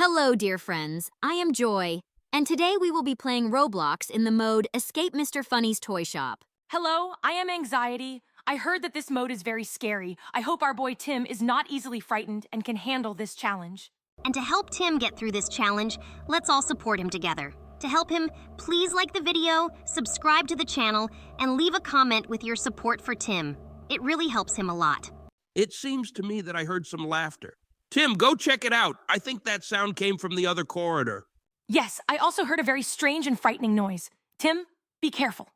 Hello, dear friends. I am Joy, and today we will be playing Roblox in the mode Escape Mr. Funny's Toy Shop. Hello, I am Anxiety. I heard that this mode is very scary. I hope our boy Tim is not easily frightened and can handle this challenge. And to help Tim get through this challenge, let's all support him together. To help him, please like the video, subscribe to the channel, and leave a comment with your support for Tim. It really helps him a lot. It seems to me that I heard some laughter. Tim, go check it out. I think that sound came from the other corridor. Yes, I also heard a very strange and frightening noise. Tim, be careful.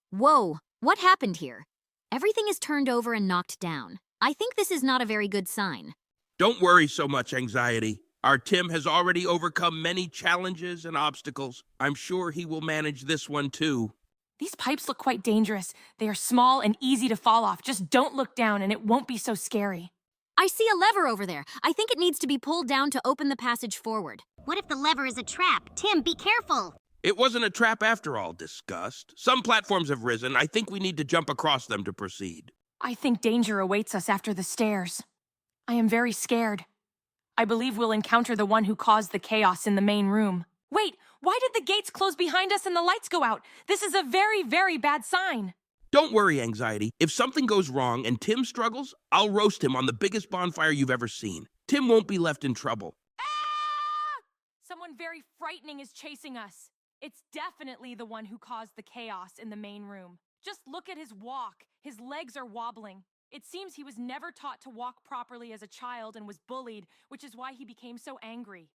Whoa, what happened here? Everything is turned over and knocked down. I think this is not a very good sign. Don't worry so much, Anxiety. Our Tim has already overcome many challenges and obstacles. I'm sure he will manage this one too. These pipes look quite dangerous. They are small and easy to fall off. Just don't look down and it won't be so scary. I see a lever over there. I think it needs to be pulled down to open the passage forward. What if the lever is a trap? Tim, be careful! It wasn't a trap after all, Disgust. Some platforms have risen. I think we need to jump across them to proceed. I think danger awaits us after the stairs. I am very scared. I believe we'll encounter the one who caused the chaos in the main room. Wait, why did the gates close behind us and the lights go out? This is a very, very bad sign. Don't worry, Anxiety. If something goes wrong and Tim struggles, I'll roast him on the biggest bonfire you've ever seen. Tim won't be left in trouble. Ah! Someone very frightening is chasing us. It's definitely the one who caused the chaos in the main room. Just look at his walk. His legs are wobbling. It seems he was never taught to walk properly as a child and was bullied, which is why he became so angry.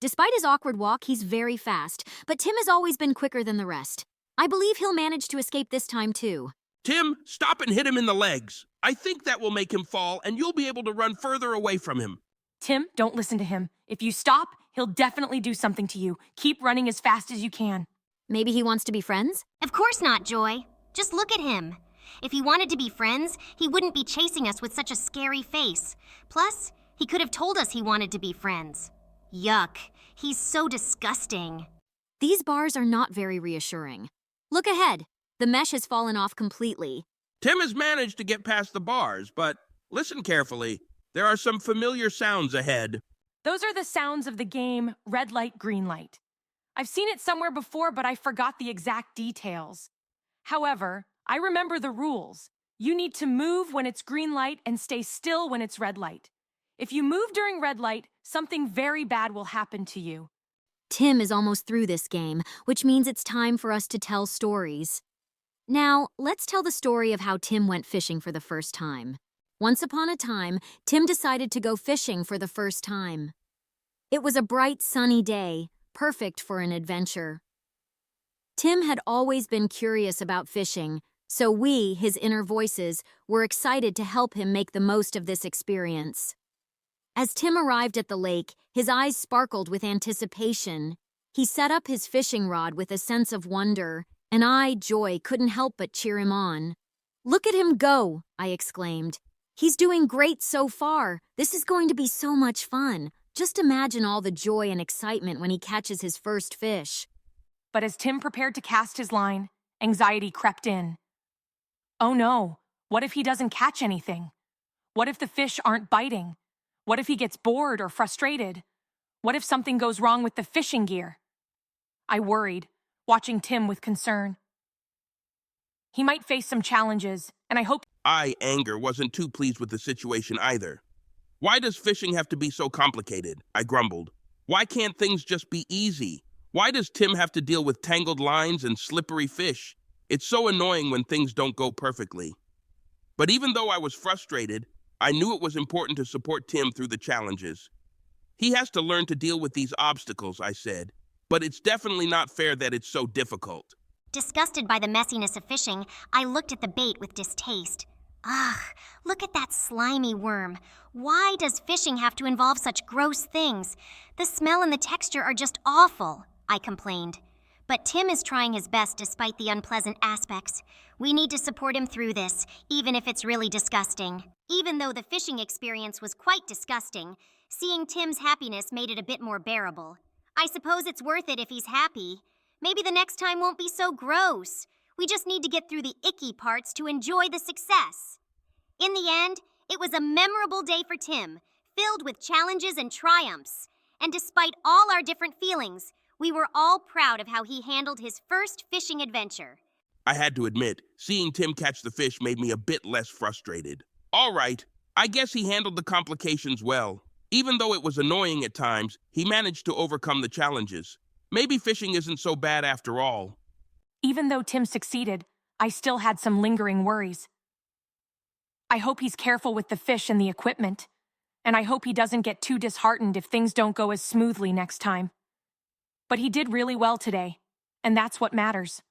Despite his awkward walk, he's very fast, but Tim has always been quicker than the rest. I believe he'll manage to escape this time too. Tim, stop and hit him in the legs. I think that will make him fall, and you'll be able to run further away from him. Tim, don't listen to him. If you stop, he'll definitely do something to you. Keep running as fast as you can. Maybe he wants to be friends? Of course not, Joy. Just look at him. If he wanted to be friends, he wouldn't be chasing us with such a scary face. Plus, he could have told us he wanted to be friends. Yuck. He's so disgusting. These bars are not very reassuring. Look ahead. The mesh has fallen off completely. Tim has managed to get past the bars, but listen carefully. There are some familiar sounds ahead. Those are the sounds of the game Red Light, Green Light. I've seen it somewhere before, but I forgot the exact details. However, I remember the rules. You need to move when it's green light and stay still when it's red light. If you move during red light, something very bad will happen to you. Tim is almost through this game, which means it's time for us to tell stories. Now, let's tell the story of how Tim went fishing for the first time. Once upon a time, Tim decided to go fishing for the first time. It was a bright, sunny day, perfect for an adventure. Tim had always been curious about fishing, so we, his inner voices, were excited to help him make the most of this experience. As Tim arrived at the lake, his eyes sparkled with anticipation. He set up his fishing rod with a sense of wonder, and I, Joy, couldn't help but cheer him on. "Look at him go!" I exclaimed. "He's doing great so far. This is going to be so much fun. Just imagine all the joy and excitement when he catches his first fish." But as Tim prepared to cast his line, anxiety crept in. Oh no, what if he doesn't catch anything? What if the fish aren't biting? What if he gets bored or frustrated? What if something goes wrong with the fishing gear? I worried, watching Tim with concern. He might face some challenges, and I hope— Anger, wasn't too pleased with the situation either. Why does fishing have to be so complicated? I grumbled. Why can't things just be easy? Why does Tim have to deal with tangled lines and slippery fish? It's so annoying when things don't go perfectly. But even though I was frustrated, I knew it was important to support Tim through the challenges. He has to learn to deal with these obstacles, I said, but it's definitely not fair that it's so difficult. Disgusted by the messiness of fishing, I looked at the bait with distaste. Ugh, look at that slimy worm. Why does fishing have to involve such gross things? The smell and the texture are just awful, I complained. But Tim is trying his best despite the unpleasant aspects. We need to support him through this, even if it's really disgusting. Even though the fishing experience was quite disgusting, seeing Tim's happiness made it a bit more bearable. I suppose it's worth it if he's happy. Maybe the next time won't be so gross. We just need to get through the icky parts to enjoy the success. In the end, it was a memorable day for Tim, filled with challenges and triumphs. And despite all our different feelings, we were all proud of how he handled his first fishing adventure. I had to admit, seeing Tim catch the fish made me a bit less frustrated. All right, I guess he handled the complications well. Even though it was annoying at times, he managed to overcome the challenges. Maybe fishing isn't so bad after all. Even though Tim succeeded, I still had some lingering worries. I hope he's careful with the fish and the equipment, and I hope he doesn't get too disheartened if things don't go as smoothly next time. But he did really well today, and that's what matters.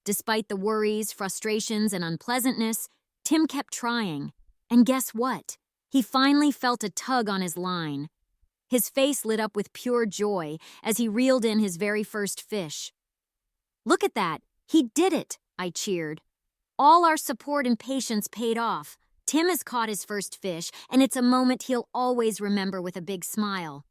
Despite the worries, frustrations, and unpleasantness, Tim kept trying. And guess what? He finally felt a tug on his line. His face lit up with pure joy as he reeled in his very first fish. "Look at that! He did it!" I cheered. All our support and patience paid off. Tim has caught his first fish, and it's a moment he'll always remember with a big smile.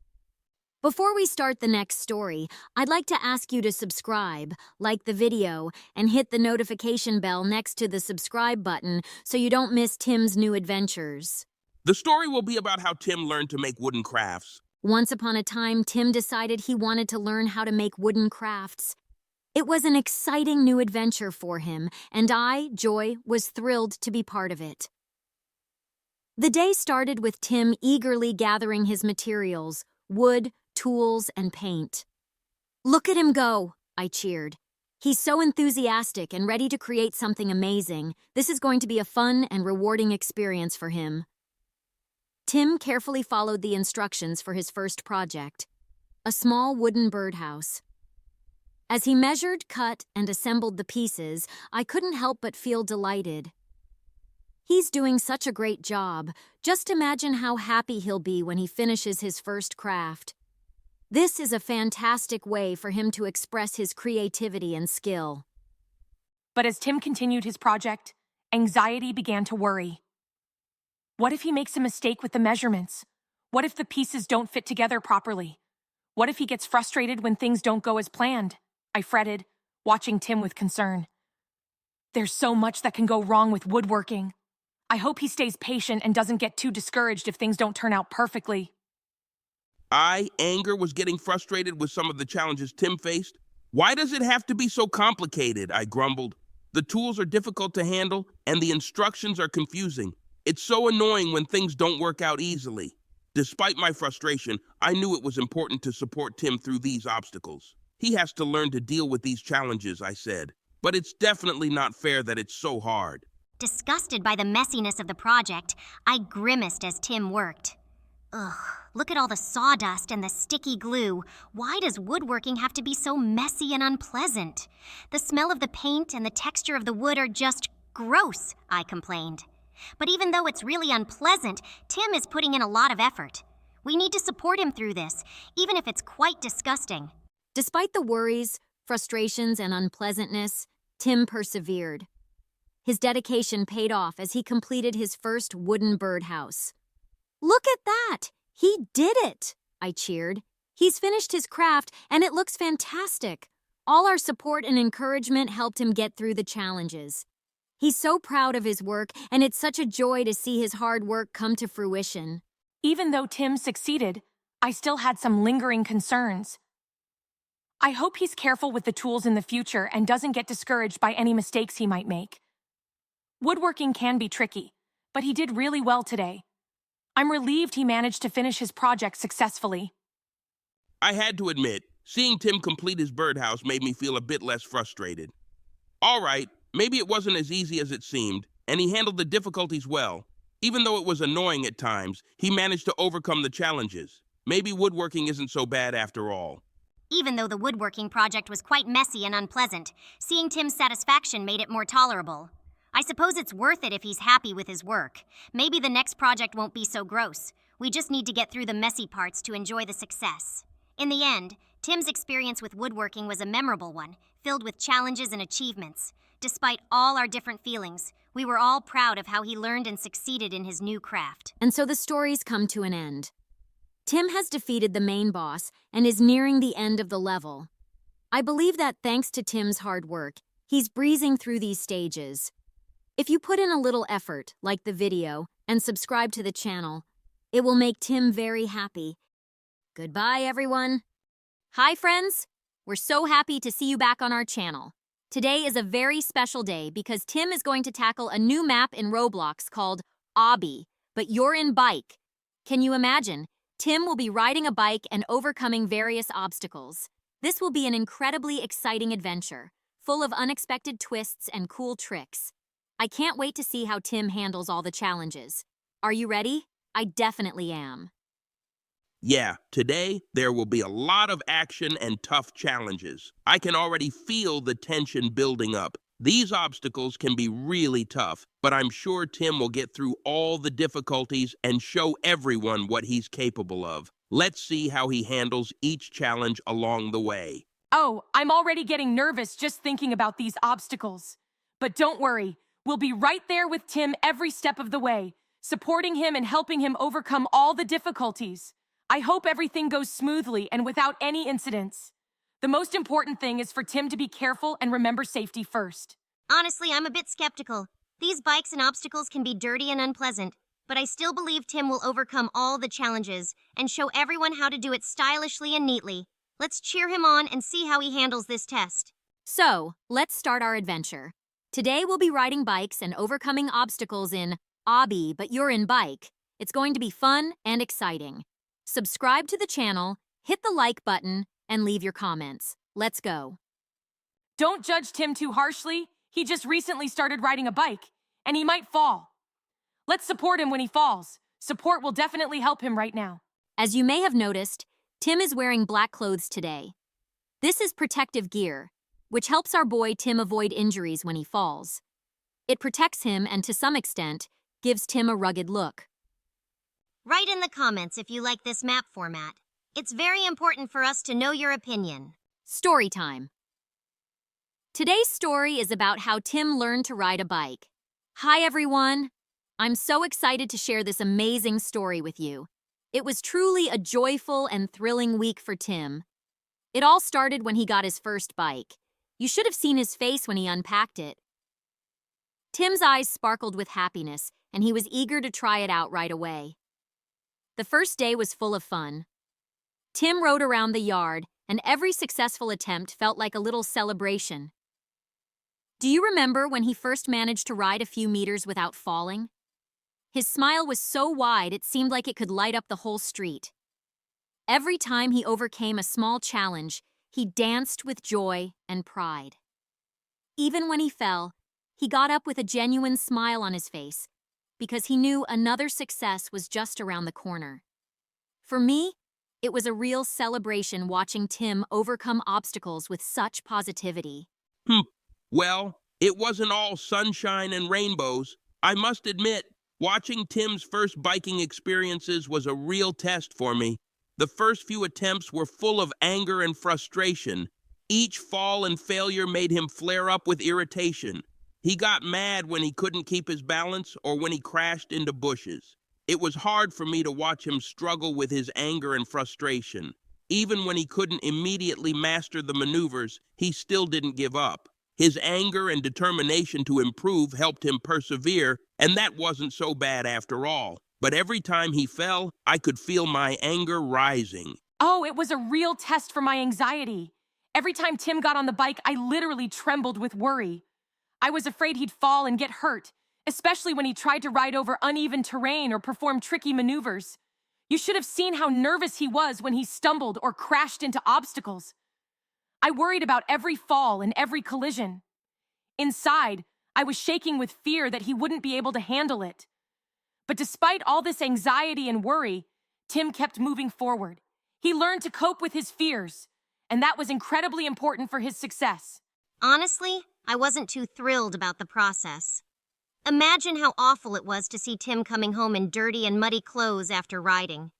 Before we start the next story, I'd like to ask you to subscribe, like the video, and hit the notification bell next to the subscribe button so you don't miss Tim's new adventures. The story will be about how Tim learned to make wooden crafts. Once upon a time, Tim decided he wanted to learn how to make wooden crafts. It was an exciting new adventure for him, and I, Joy, was thrilled to be part of it. The day started with Tim eagerly gathering his materials: wood, tools, and paint. "Look at him go!" I cheered. "He's so enthusiastic and ready to create something amazing. This is going to be a fun and rewarding experience for him." Tim carefully followed the instructions for his first project: a small wooden birdhouse. As he measured, cut, and assembled the pieces, I couldn't help but feel delighted. He's doing such a great job. Just imagine how happy he'll be when he finishes his first craft. This is a fantastic way for him to express his creativity and skill. But as Tim continued his project, anxiety began to worry. What if he makes a mistake with the measurements? What if the pieces don't fit together properly? What if he gets frustrated when things don't go as planned? I fretted, watching Tim with concern. There's so much that can go wrong with woodworking. I hope he stays patient and doesn't get too discouraged if things don't turn out perfectly. Anger was getting frustrated with some of the challenges Tim faced. "Why does it have to be so complicated?" I grumbled. "The tools are difficult to handle, and the instructions are confusing. It's so annoying when things don't work out easily." Despite my frustration, I knew it was important to support Tim through these obstacles. "He has to learn to deal with these challenges," I said. "But it's definitely not fair that it's so hard." Disgusted by the messiness of the project, I grimaced as Tim worked. Ugh, look at all the sawdust and the sticky glue. Why does woodworking have to be so messy and unpleasant? The smell of the paint and the texture of the wood are just gross, I complained. But even though it's really unpleasant, Tim is putting in a lot of effort. We need to support him through this, even if it's quite disgusting. Despite the worries, frustrations, and unpleasantness, Tim persevered. His dedication paid off as he completed his first wooden birdhouse. "Look at that! He did it!" I cheered. "He's finished his craft, and it looks fantastic." All our support and encouragement helped him get through the challenges. He's so proud of his work, and it's such a joy to see his hard work come to fruition. Even though Tim succeeded, I still had some lingering concerns. I hope he's careful with the tools in the future and doesn't get discouraged by any mistakes he might make. Woodworking can be tricky, but he did really well today. I'm relieved he managed to finish his project successfully. I had to admit, seeing Tim complete his birdhouse made me feel a bit less frustrated. All right, maybe it wasn't as easy as it seemed, and he handled the difficulties well. Even though it was annoying at times, he managed to overcome the challenges. Maybe woodworking isn't so bad after all. Even though the woodworking project was quite messy and unpleasant, seeing Tim's satisfaction made it more tolerable. I suppose it's worth it if he's happy with his work. Maybe the next project won't be so gross. We just need to get through the messy parts to enjoy the success. In the end, Tim's experience with woodworking was a memorable one, filled with challenges and achievements. Despite all our different feelings, we were all proud of how he learned and succeeded in his new craft. And so the stories come to an end. Tim has defeated the main boss and is nearing the end of the level. I believe that thanks to Tim's hard work, he's breezing through these stages. If you put in a little effort, like the video, and subscribe to the channel, it will make Tim very happy. Goodbye, everyone. Hi, friends. We're so happy to see you back on our channel. Today is a very special day because Tim is going to tackle a new map in Roblox called Obby, but you're in bike. Can you imagine? Tim will be riding a bike and overcoming various obstacles. This will be an incredibly exciting adventure, full of unexpected twists and cool tricks. I can't wait to see how Tim handles all the challenges. Are you ready? I definitely am. Yeah, today there will be a lot of action and tough challenges. I can already feel the tension building up. These obstacles can be really tough, but I'm sure Tim will get through all the difficulties and show everyone what he's capable of. Let's see how he handles each challenge along the way. Oh, I'm already getting nervous just thinking about these obstacles. But don't worry, we'll be right there with Tim every step of the way, supporting him and helping him overcome all the difficulties. I hope everything goes smoothly and without any incidents. The most important thing is for Tim to be careful and remember safety first. Honestly, I'm a bit skeptical. These bikes and obstacles can be dirty and unpleasant, but I still believe Tim will overcome all the challenges and show everyone how to do it stylishly and neatly. Let's cheer him on and see how he handles this test. So, let's start our adventure. Today we'll be riding bikes and overcoming obstacles in Obby, but you're in bike. It's going to be fun and exciting. Subscribe to the channel, hit the like button, and leave your comments. Let's go. Don't judge Tim too harshly. He just recently started riding a bike, and he might fall. Let's support him when he falls. Support will definitely help him right now. As you may have noticed, Tim is wearing black clothes today. This is protective gear, which helps our boy Tim avoid injuries when he falls. It protects him and, to some extent, gives Tim a rugged look. Write in the comments if you like this map format. It's very important for us to know your opinion. Story time. Today's story is about how Tim learned to ride a bike. Hi, everyone. I'm so excited to share this amazing story with you. It was truly a joyful and thrilling week for Tim. It all started when he got his first bike. You should have seen his face when he unpacked it. Tim's eyes sparkled with happiness, and he was eager to try it out right away. The first day was full of fun. Tim rode around the yard, and every successful attempt felt like a little celebration. Do you remember when he first managed to ride a few meters without falling? His smile was so wide it seemed like it could light up the whole street. Every time he overcame a small challenge, he danced with joy and pride. Even when he fell, he got up with a genuine smile on his face, because he knew another success was just around the corner. For me, it was a real celebration watching Tim overcome obstacles with such positivity. Well, it wasn't all sunshine and rainbows. I must admit, watching Tim's first biking experiences was a real test for me. The first few attempts were full of anger and frustration. Each fall and failure made him flare up with irritation. He got mad when he couldn't keep his balance or when he crashed into bushes. It was hard for me to watch him struggle with his anger and frustration. Even when he couldn't immediately master the maneuvers, he still didn't give up. His anger and determination to improve helped him persevere, and that wasn't so bad after all. But every time he fell, I could feel my anger rising. Oh, it was a real test for my anxiety. Every time Tim got on the bike, I literally trembled with worry. I was afraid he'd fall and get hurt, especially when he tried to ride over uneven terrain or perform tricky maneuvers. You should have seen how nervous he was when he stumbled or crashed into obstacles. I worried about every fall and every collision. Inside, I was shaking with fear that he wouldn't be able to handle it. But despite all this anxiety and worry, Tim kept moving forward. He learned to cope with his fears, and that was incredibly important for his success. Honestly, I wasn't too thrilled about the process. Imagine how awful it was to see Tim coming home in dirty and muddy clothes after riding.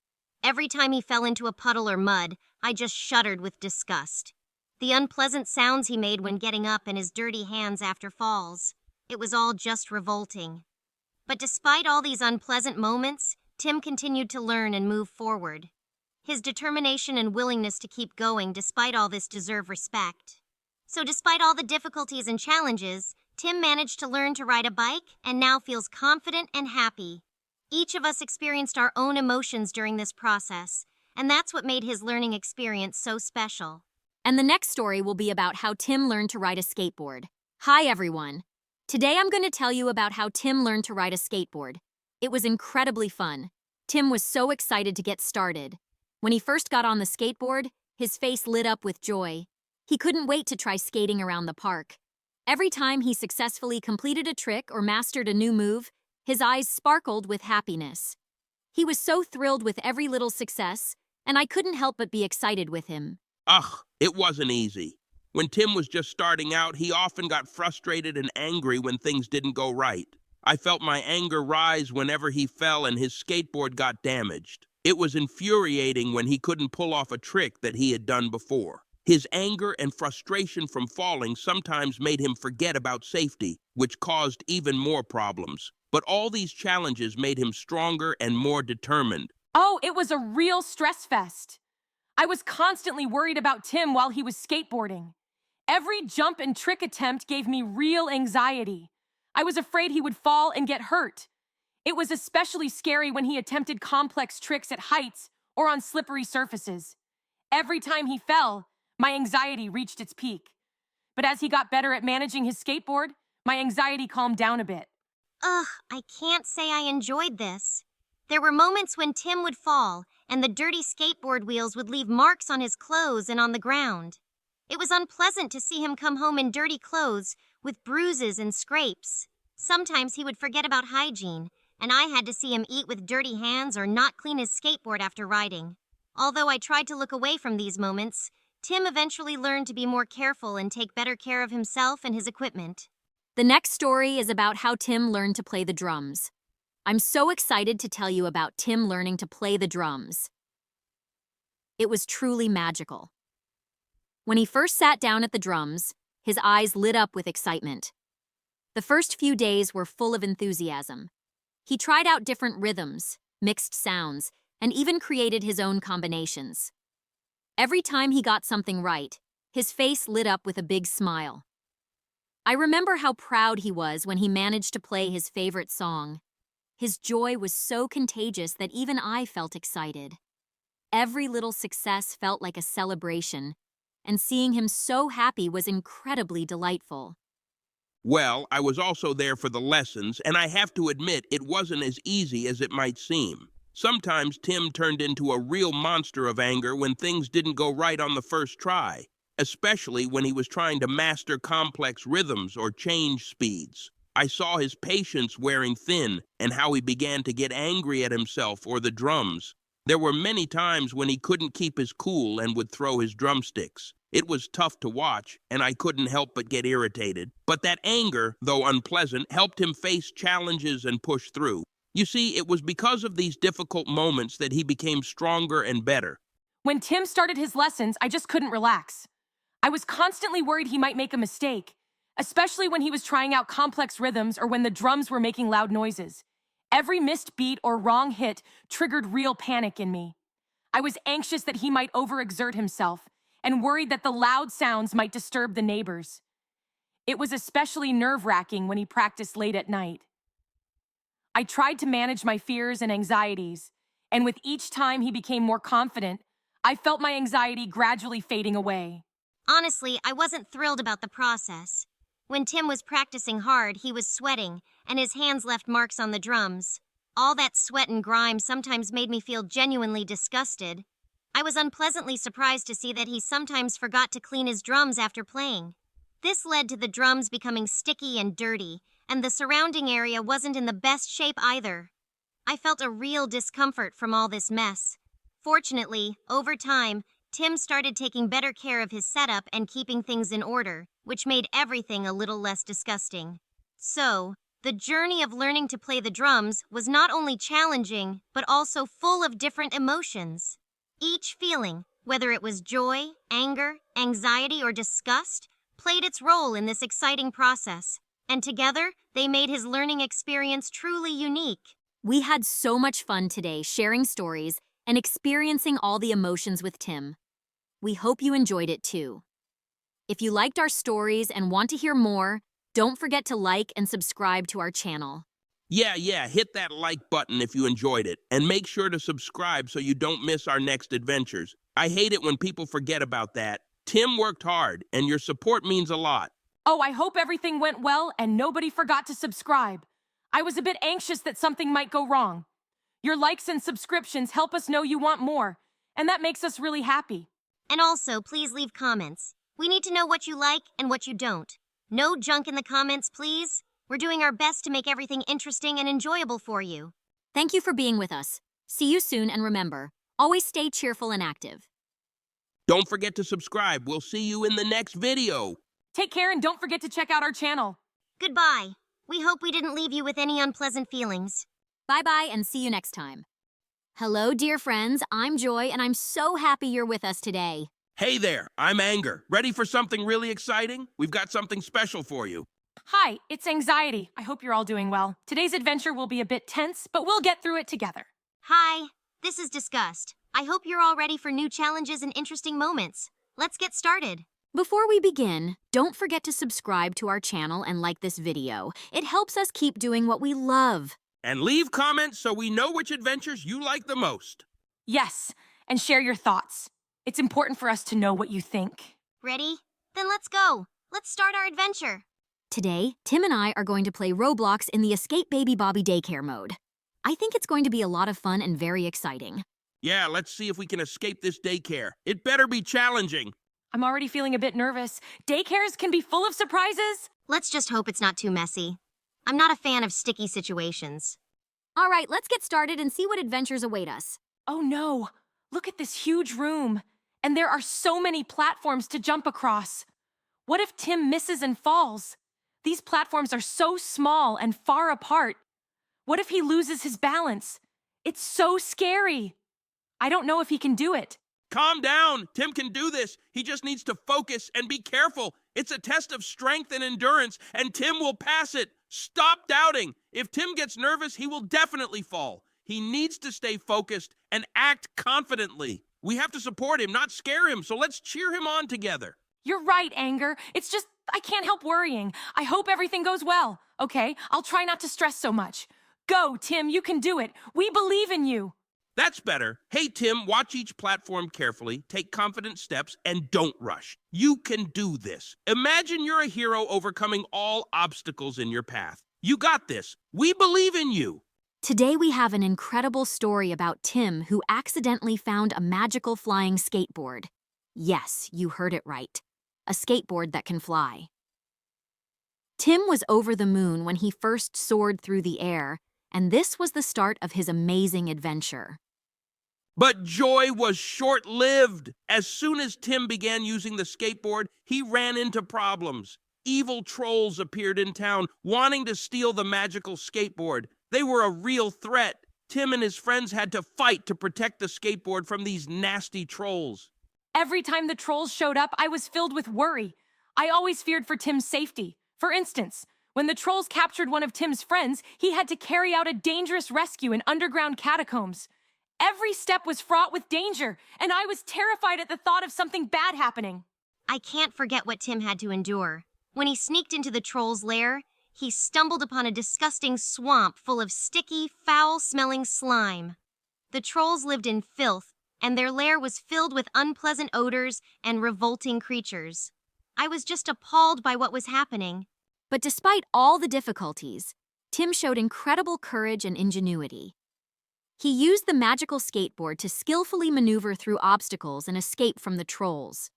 Every time he fell into a puddle or mud, I just shuddered with disgust. The unpleasant sounds he made when getting up and his dirty hands after falls. It was all just revolting. But despite all these unpleasant moments, Tim continued to learn and move forward. His determination and willingness to keep going despite all this deserve respect. So despite all the difficulties and challenges, Tim managed to learn to ride a bike and now feels confident and happy. Each of us experienced our own emotions during this process, and that's what made his learning experience so special. And the next story will be about how Tim learned to ride a skateboard. Hi, everyone. Today I'm going to tell you about how Tim learned to ride a skateboard. It was incredibly fun. Tim was so excited to get started. When he first got on the skateboard, his face lit up with joy. He couldn't wait to try skating around the park. Every time he successfully completed a trick or mastered a new move, his eyes sparkled with happiness. He was so thrilled with every little success, and I couldn't help but be excited with him. Ugh, it wasn't easy. When Tim was just starting out, he often got frustrated and angry when things didn't go right. I felt my anger rise whenever he fell and his skateboard got damaged. It was infuriating when he couldn't pull off a trick that he had done before. His anger and frustration from falling sometimes made him forget about safety, which caused even more problems. But all these challenges made him stronger and more determined. Oh, it was a real stress fest. I was constantly worried about Tim while he was skateboarding. Every jump and trick attempt gave me real anxiety. I was afraid he would fall and get hurt. It was especially scary when he attempted complex tricks at heights or on slippery surfaces. Every time he fell, my anxiety reached its peak. But as he got better at managing his skateboard, my anxiety calmed down a bit. Ugh, I can't say I enjoyed this. There were moments when Tim would fall, and the dirty skateboard wheels would leave marks on his clothes and on the ground. It was unpleasant to see him come home in dirty clothes with bruises and scrapes. Sometimes he would forget about hygiene, and I had to see him eat with dirty hands or not clean his skateboard after riding. Although I tried to look away from these moments, Tim eventually learned to be more careful and take better care of himself and his equipment. The next story is about how Tim learned to play the drums. I'm so excited to tell you about Tim learning to play the drums. It was truly magical. When he first sat down at the drums, his eyes lit up with excitement. The first few days were full of enthusiasm. He tried out different rhythms, mixed sounds, and even created his own combinations. Every time he got something right, his face lit up with a big smile. I remember how proud he was when he managed to play his favorite song. His joy was so contagious that even I felt excited. Every little success felt like a celebration, and seeing him so happy was incredibly delightful. Well, I was also there for the lessons, and I have to admit it wasn't as easy as it might seem. Sometimes Tim turned into a real monster of anger when things didn't go right on the first try, especially when he was trying to master complex rhythms or change speeds. I saw his patience wearing thin and how he began to get angry at himself or the drums. There were many times when he couldn't keep his cool and would throw his drumsticks. It was tough to watch, and I couldn't help but get irritated. But that anger, though unpleasant, helped him face challenges and push through. You see, it was because of these difficult moments that he became stronger and better. When Tim started his lessons, I just couldn't relax. I was constantly worried he might make a mistake, especially when he was trying out complex rhythms or when the drums were making loud noises. Every missed beat or wrong hit triggered real panic in me. I was anxious that he might overexert himself and worried that the loud sounds might disturb the neighbors. It was especially nerve-wracking when he practiced late at night. I tried to manage my fears and anxieties, and with each time he became more confident, I felt my anxiety gradually fading away. Honestly, I wasn't thrilled about the process. When Tim was practicing hard, he was sweating, and his hands left marks on the drums. All that sweat and grime sometimes made me feel genuinely disgusted. I was unpleasantly surprised to see that he sometimes forgot to clean his drums after playing. This led to the drums becoming sticky and dirty, and the surrounding area wasn't in the best shape either. I felt a real discomfort from all this mess. Fortunately, over time, Tim started taking better care of his setup and keeping things in order, which made everything a little less disgusting. So, the journey of learning to play the drums was not only challenging, but also full of different emotions. Each feeling, whether it was joy, anger, anxiety, or disgust, played its role in this exciting process, and together, they made his learning experience truly unique. We had so much fun today sharing stories and experiencing all the emotions with Tim. We hope you enjoyed it too. If you liked our stories and want to hear more, don't forget to like and subscribe to our channel. Yeah, hit that like button if you enjoyed it, and make sure to subscribe so you don't miss our next adventures. I hate it when people forget about that. Tim worked hard, and your support means a lot. Oh, I hope everything went well and nobody forgot to subscribe. I was a bit anxious that something might go wrong. Your likes and subscriptions help us know you want more, and that makes us really happy. And also, please leave comments. We need to know what you like and what you don't. No junk in the comments, please. We're doing our best to make everything interesting and enjoyable for you. Thank you for being with us. See you soon, and remember, always stay cheerful and active. Don't forget to subscribe. We'll see you in the next video. Take care and don't forget to check out our channel. Goodbye. We hope we didn't leave you with any unpleasant feelings. Bye-bye, and see you next time. Hello, dear friends. I'm Joy, and I'm so happy you're with us today. Hey there, I'm Anger. Ready for something really exciting? We've got something special for you. Hi, it's Anxiety. I hope you're all doing well. Today's adventure will be a bit tense, but we'll get through it together. Hi, this is Disgust. I hope you're all ready for new challenges and interesting moments. Let's get started. Before we begin, don't forget to subscribe to our channel and like this video. It helps us keep doing what we love. And leave comments so we know which adventures you like the most. Yes, and share your thoughts. It's important for us to know what you think. Ready? Then let's go. Let's start our adventure. Today, Tim and I are going to play Roblox in the Escape Baby Bobby Daycare mode. I think it's going to be a lot of fun and very exciting. Yeah, let's see if we can escape this daycare. It better be challenging. I'm already feeling a bit nervous. Daycares can be full of surprises. Let's just hope it's not too messy. I'm not a fan of sticky situations. All right, let's get started and see what adventures await us. Oh no, look at this huge room. And there are so many platforms to jump across. What if Tim misses and falls? These platforms are so small and far apart. What if he loses his balance? It's so scary. I don't know if he can do it. Calm down. Tim can do this. He just needs to focus and be careful. It's a test of strength and endurance, and Tim will pass it. Stop doubting. If Tim gets nervous, he will definitely fall. He needs to stay focused and act confidently. We have to support him, not scare him, so let's cheer him on together. You're right, Anger. It's just, I can't help worrying. I hope everything goes well. Okay, I'll try not to stress so much. Go, Tim, you can do it. We believe in you. That's better. Hey, Tim, watch each platform carefully, take confident steps, and don't rush. You can do this. Imagine you're a hero overcoming all obstacles in your path. You got this. We believe in you. Today we have an incredible story about Tim who accidentally found a magical flying skateboard. Yes, you heard it right. A skateboard that can fly. Tim was over the moon when he first soared through the air, and this was the start of his amazing adventure. But joy was short-lived. As soon as Tim began using the skateboard, he ran into problems. Evil trolls appeared in town, wanting to steal the magical skateboard. They were a real threat. Tim and his friends had to fight to protect the skateboard from these nasty trolls. Every time the trolls showed up, I was filled with worry. I always feared for Tim's safety. For instance, when the trolls captured one of Tim's friends, he had to carry out a dangerous rescue in underground catacombs. Every step was fraught with danger, and I was terrified at the thought of something bad happening. I can't forget what Tim had to endure. When he sneaked into the troll's lair, he stumbled upon a disgusting swamp full of sticky, foul-smelling slime. The trolls lived in filth, and their lair was filled with unpleasant odors and revolting creatures. I was just appalled by what was happening. But despite all the difficulties, Tim showed incredible courage and ingenuity. He used the magical skateboard to skillfully maneuver through obstacles and escape from the trolls.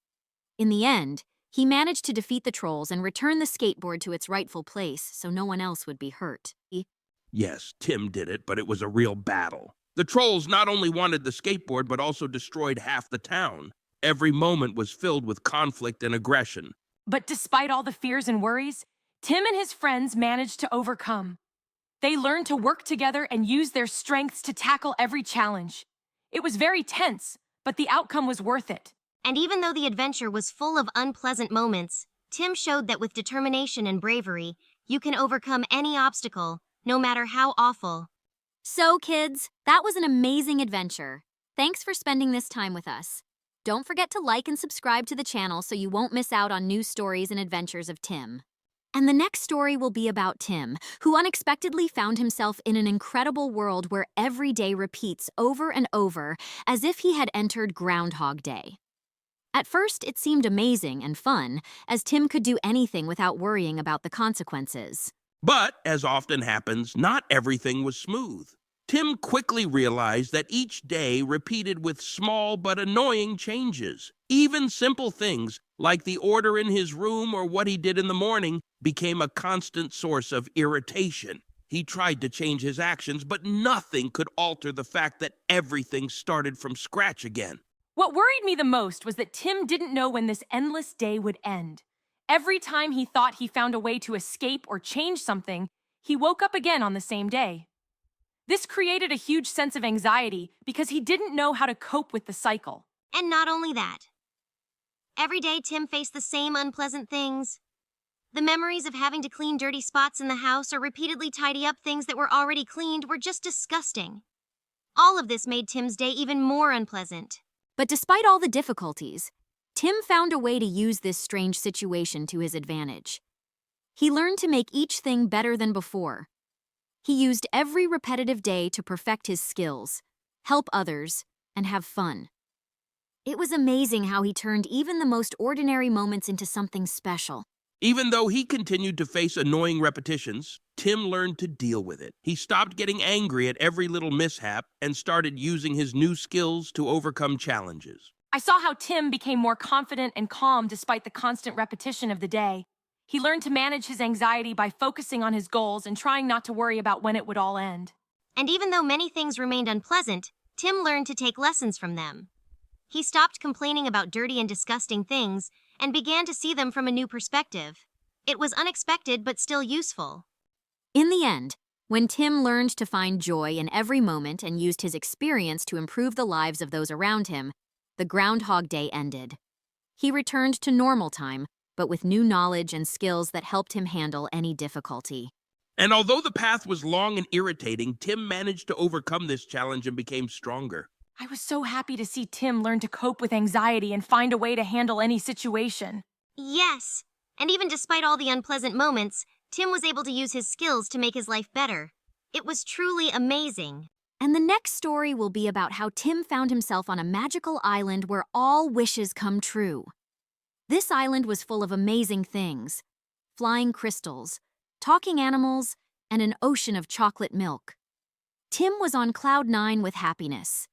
In the end, he managed to defeat the trolls and return the skateboard to its rightful place so no one else would be hurt. Yes, Tim did it, but it was a real battle. The trolls not only wanted the skateboard, but also destroyed half the town. Every moment was filled with conflict and aggression. But despite all the fears and worries, Tim and his friends managed to overcome. They learned to work together and use their strengths to tackle every challenge. It was very tense, but the outcome was worth it. And even though the adventure was full of unpleasant moments, Tim showed that with determination and bravery, you can overcome any obstacle, no matter how awful. So, kids, that was an amazing adventure. Thanks for spending this time with us. Don't forget to like and subscribe to the channel so you won't miss out on new stories and adventures of Tim. And the next story will be about Tim, who unexpectedly found himself in an incredible world where every day repeats over and over as if he had entered Groundhog Day. At first, it seemed amazing and fun, as Tim could do anything without worrying about the consequences. But, as often happens, not everything was smooth. Tim quickly realized that each day repeated with small but annoying changes. Even simple things, like the order in his room or what he did in the morning, became a constant source of irritation. He tried to change his actions, but nothing could alter the fact that everything started from scratch again. What worried me the most was that Tim didn't know when this endless day would end. Every time he thought he found a way to escape or change something, he woke up again on the same day. This created a huge sense of anxiety because he didn't know how to cope with the cycle. And not only that. Every day Tim faced the same unpleasant things. The memories of having to clean dirty spots in the house or repeatedly tidy up things that were already cleaned were just disgusting. All of this made Tim's day even more unpleasant. But despite all the difficulties, Tim found a way to use this strange situation to his advantage. He learned to make each thing better than before. He used every repetitive day to perfect his skills, help others, and have fun. It was amazing how he turned even the most ordinary moments into something special. Even though he continued to face annoying repetitions, Tim learned to deal with it. He stopped getting angry at every little mishap and started using his new skills to overcome challenges. I saw how Tim became more confident and calm despite the constant repetition of the day. He learned to manage his anxiety by focusing on his goals and trying not to worry about when it would all end. And even though many things remained unpleasant, Tim learned to take lessons from them. He stopped complaining about dirty and disgusting things and began to see them from a new perspective. It was unexpected but still useful. In the end, when Tim learned to find joy in every moment and used his experience to improve the lives of those around him, the Groundhog Day ended. He returned to normal time, but with new knowledge and skills that helped him handle any difficulty. And although the path was long and irritating, Tim managed to overcome this challenge and became stronger. I was so happy to see Tim learn to cope with anxiety and find a way to handle any situation. Yes, and even despite all the unpleasant moments, Tim was able to use his skills to make his life better. It was truly amazing. And the next story will be about how Tim found himself on a magical island where all wishes come true. This island was full of amazing things: flying crystals, talking animals, and an ocean of chocolate milk. Tim was on cloud 9 with happiness.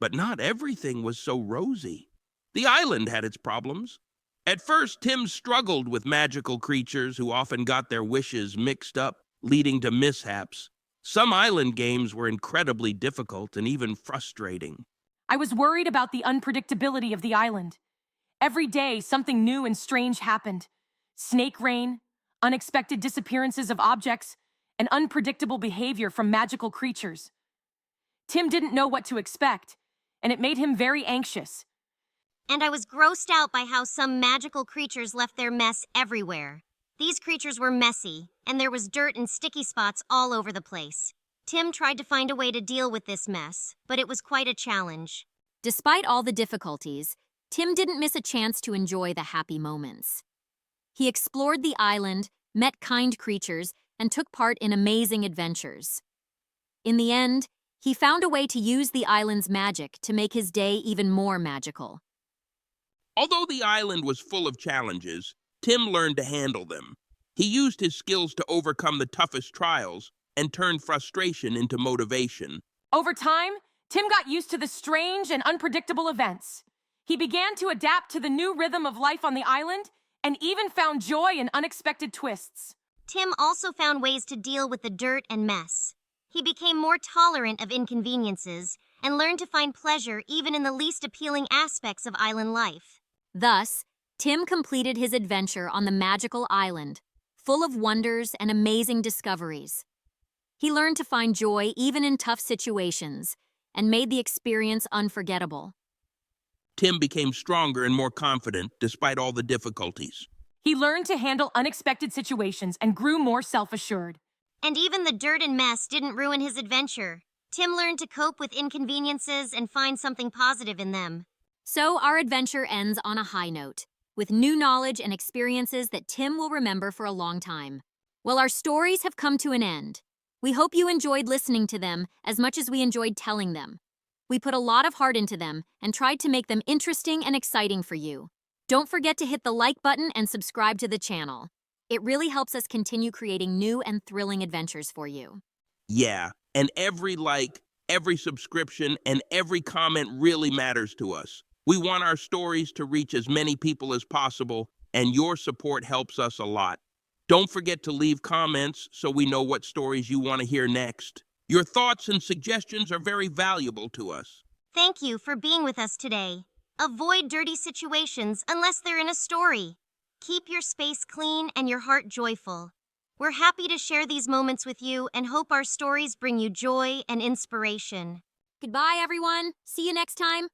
But not everything was so rosy. The island had its problems. At first, Tim struggled with magical creatures who often got their wishes mixed up, leading to mishaps. Some island games were incredibly difficult and even frustrating. I was worried about the unpredictability of the island. Every day, something new and strange happened. Snake rain, unexpected disappearances of objects, and unpredictable behavior from magical creatures. Tim didn't know what to expect, and it made him very anxious. And I was grossed out by how some magical creatures left their mess everywhere. These creatures were messy, and there was dirt and sticky spots all over the place. Tim tried to find a way to deal with this mess, but it was quite a challenge. Despite all the difficulties, Tim didn't miss a chance to enjoy the happy moments. He explored the island, met kind creatures, and took part in amazing adventures. In the end, he found a way to use the island's magic to make his day even more magical. Although the island was full of challenges, Tim learned to handle them. He used his skills to overcome the toughest trials and turned frustration into motivation. Over time, Tim got used to the strange and unpredictable events. He began to adapt to the new rhythm of life on the island and even found joy in unexpected twists. Tim also found ways to deal with the dirt and mess. He became more tolerant of inconveniences and learned to find pleasure even in the least appealing aspects of island life. Thus, Tim completed his adventure on the magical island, full of wonders and amazing discoveries. He learned to find joy even in tough situations and made the experience unforgettable. Tim became stronger and more confident despite all the difficulties. He learned to handle unexpected situations and grew more self-assured. And even the dirt and mess didn't ruin his adventure. Tim learned to cope with inconveniences and find something positive in them. So our adventure ends on a high note. with new knowledge and experiences that Tim will remember for a long time. Well, our stories have come to an end. We hope you enjoyed listening to them as much as we enjoyed telling them. We put a lot of heart into them and tried to make them interesting and exciting for you. Don't forget to hit the like button and subscribe to the channel. It really helps us continue creating new and thrilling adventures for you. Yeah, and every like, every subscription, and every comment really matters to us. We want our stories to reach as many people as possible, and your support helps us a lot. Don't forget to leave comments so we know what stories you want to hear next. Your thoughts and suggestions are very valuable to us. Thank you for being with us today. Avoid dirty situations unless they're in a story. Keep your space clean and your heart joyful. We're happy to share these moments with you and hope our stories bring you joy and inspiration. Goodbye, everyone. See you next time.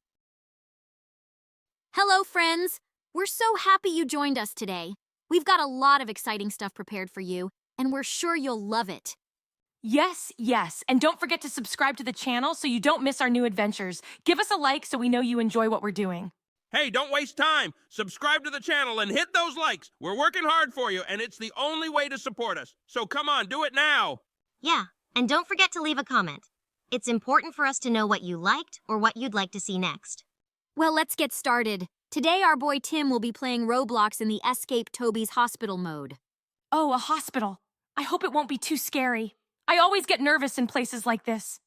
Hello, friends. We're so happy you joined us today. We've got a lot of exciting stuff prepared for you, and we're sure you'll love it. Yes, yes. And don't forget to subscribe to the channel so you don't miss our new adventures. Give us a like so we know you enjoy what we're doing. Hey, don't waste time. Subscribe to the channel and hit those likes. We're working hard for you, and it's the only way to support us. So come on, do it now. Yeah, and don't forget to leave a comment. It's important for us to know what you liked or what you'd like to see next. Well, let's get started. Today, our boy Tim will be playing Roblox in the Escape Toby's Hospital mode. Oh, a hospital. I hope it won't be too scary. I always get nervous in places like this.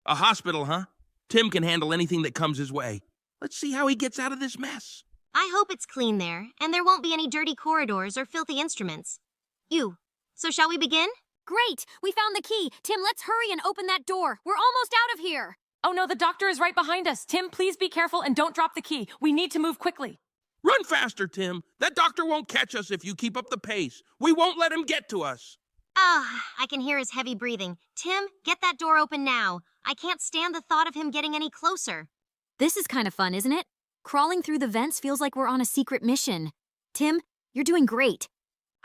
A hospital, huh? Tim can handle anything that comes his way. Let's see how he gets out of this mess. I hope it's clean there, and there won't be any dirty corridors or filthy instruments. So shall we begin? Great! We found the key. Tim, let's hurry and open that door. We're almost out of here. Oh no, the doctor is right behind us. Tim, please be careful and don't drop the key. We need to move quickly. Run faster, Tim. That doctor won't catch us if you keep up the pace. We won't let him get to us. I can hear his heavy breathing. Tim, get that door open now. I can't stand the thought of him getting any closer. This is kind of fun, isn't it? Crawling through the vents feels like we're on a secret mission. Tim, you're doing great.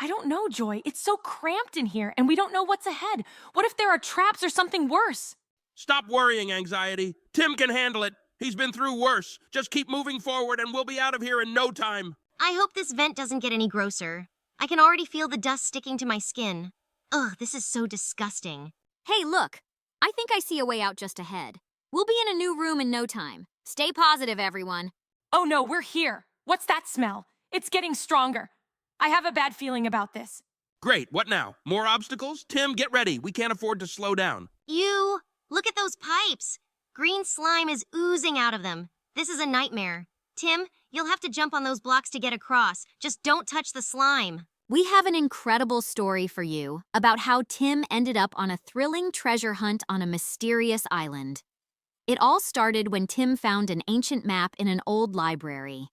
I don't know, Joy. It's so cramped in here and we don't know what's ahead. What if there are traps or something worse? Stop worrying, Anxiety. Tim can handle it. He's been through worse. Just keep moving forward and we'll be out of here in no time. I hope this vent doesn't get any grosser. I can already feel the dust sticking to my skin. Ugh, this is so disgusting. Hey, look. I think I see a way out just ahead. We'll be in a new room in no time. Stay positive, everyone. Oh no, we're here. What's that smell? It's getting stronger. I have a bad feeling about this. Great, what now? More obstacles? Tim, get ready. We can't afford to slow down. Look at those pipes. Green slime is oozing out of them. This is a nightmare. Tim, you'll have to jump on those blocks to get across. Just don't touch the slime. We have an incredible story for you about how Tim ended up on a thrilling treasure hunt on a mysterious island. It all started when Tim found an ancient map in an old library.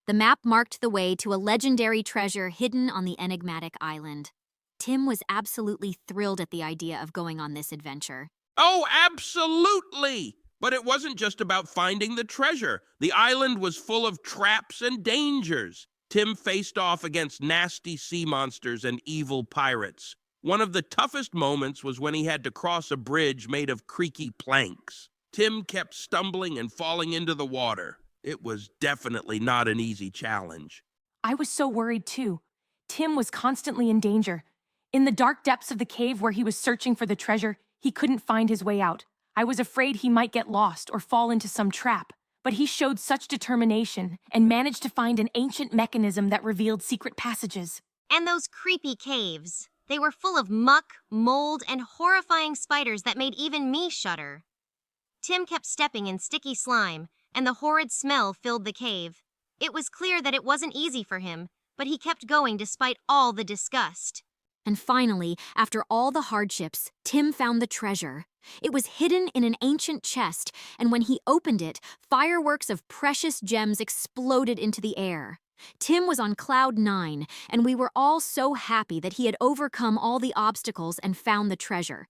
The map marked the way to a legendary treasure hidden on the enigmatic island. Tim was absolutely thrilled at the idea of going on this adventure. Oh, absolutely! But it wasn't just about finding the treasure. The island was full of traps and dangers. Tim faced off against nasty sea monsters and evil pirates. One of the toughest moments was when he had to cross a bridge made of creaky planks. Tim kept stumbling and falling into the water. It was definitely not an easy challenge. I was so worried too. Tim was constantly in danger. In the dark depths of the cave where he was searching for the treasure, he couldn't find his way out. I was afraid he might get lost or fall into some trap. But he showed such determination and managed to find an ancient mechanism that revealed secret passages. And those creepy caves. They were full of muck, mold, and horrifying spiders that made even me shudder. Tim kept stepping in sticky slime, and the horrid smell filled the cave. It was clear that it wasn't easy for him, but he kept going despite all the disgust. And finally, after all the hardships, Tim found the treasure. It was hidden in an ancient chest, and when he opened it, fireworks of precious gems exploded into the air. Tim was on cloud 9, and we were all so happy that he had overcome all the obstacles and found the treasure.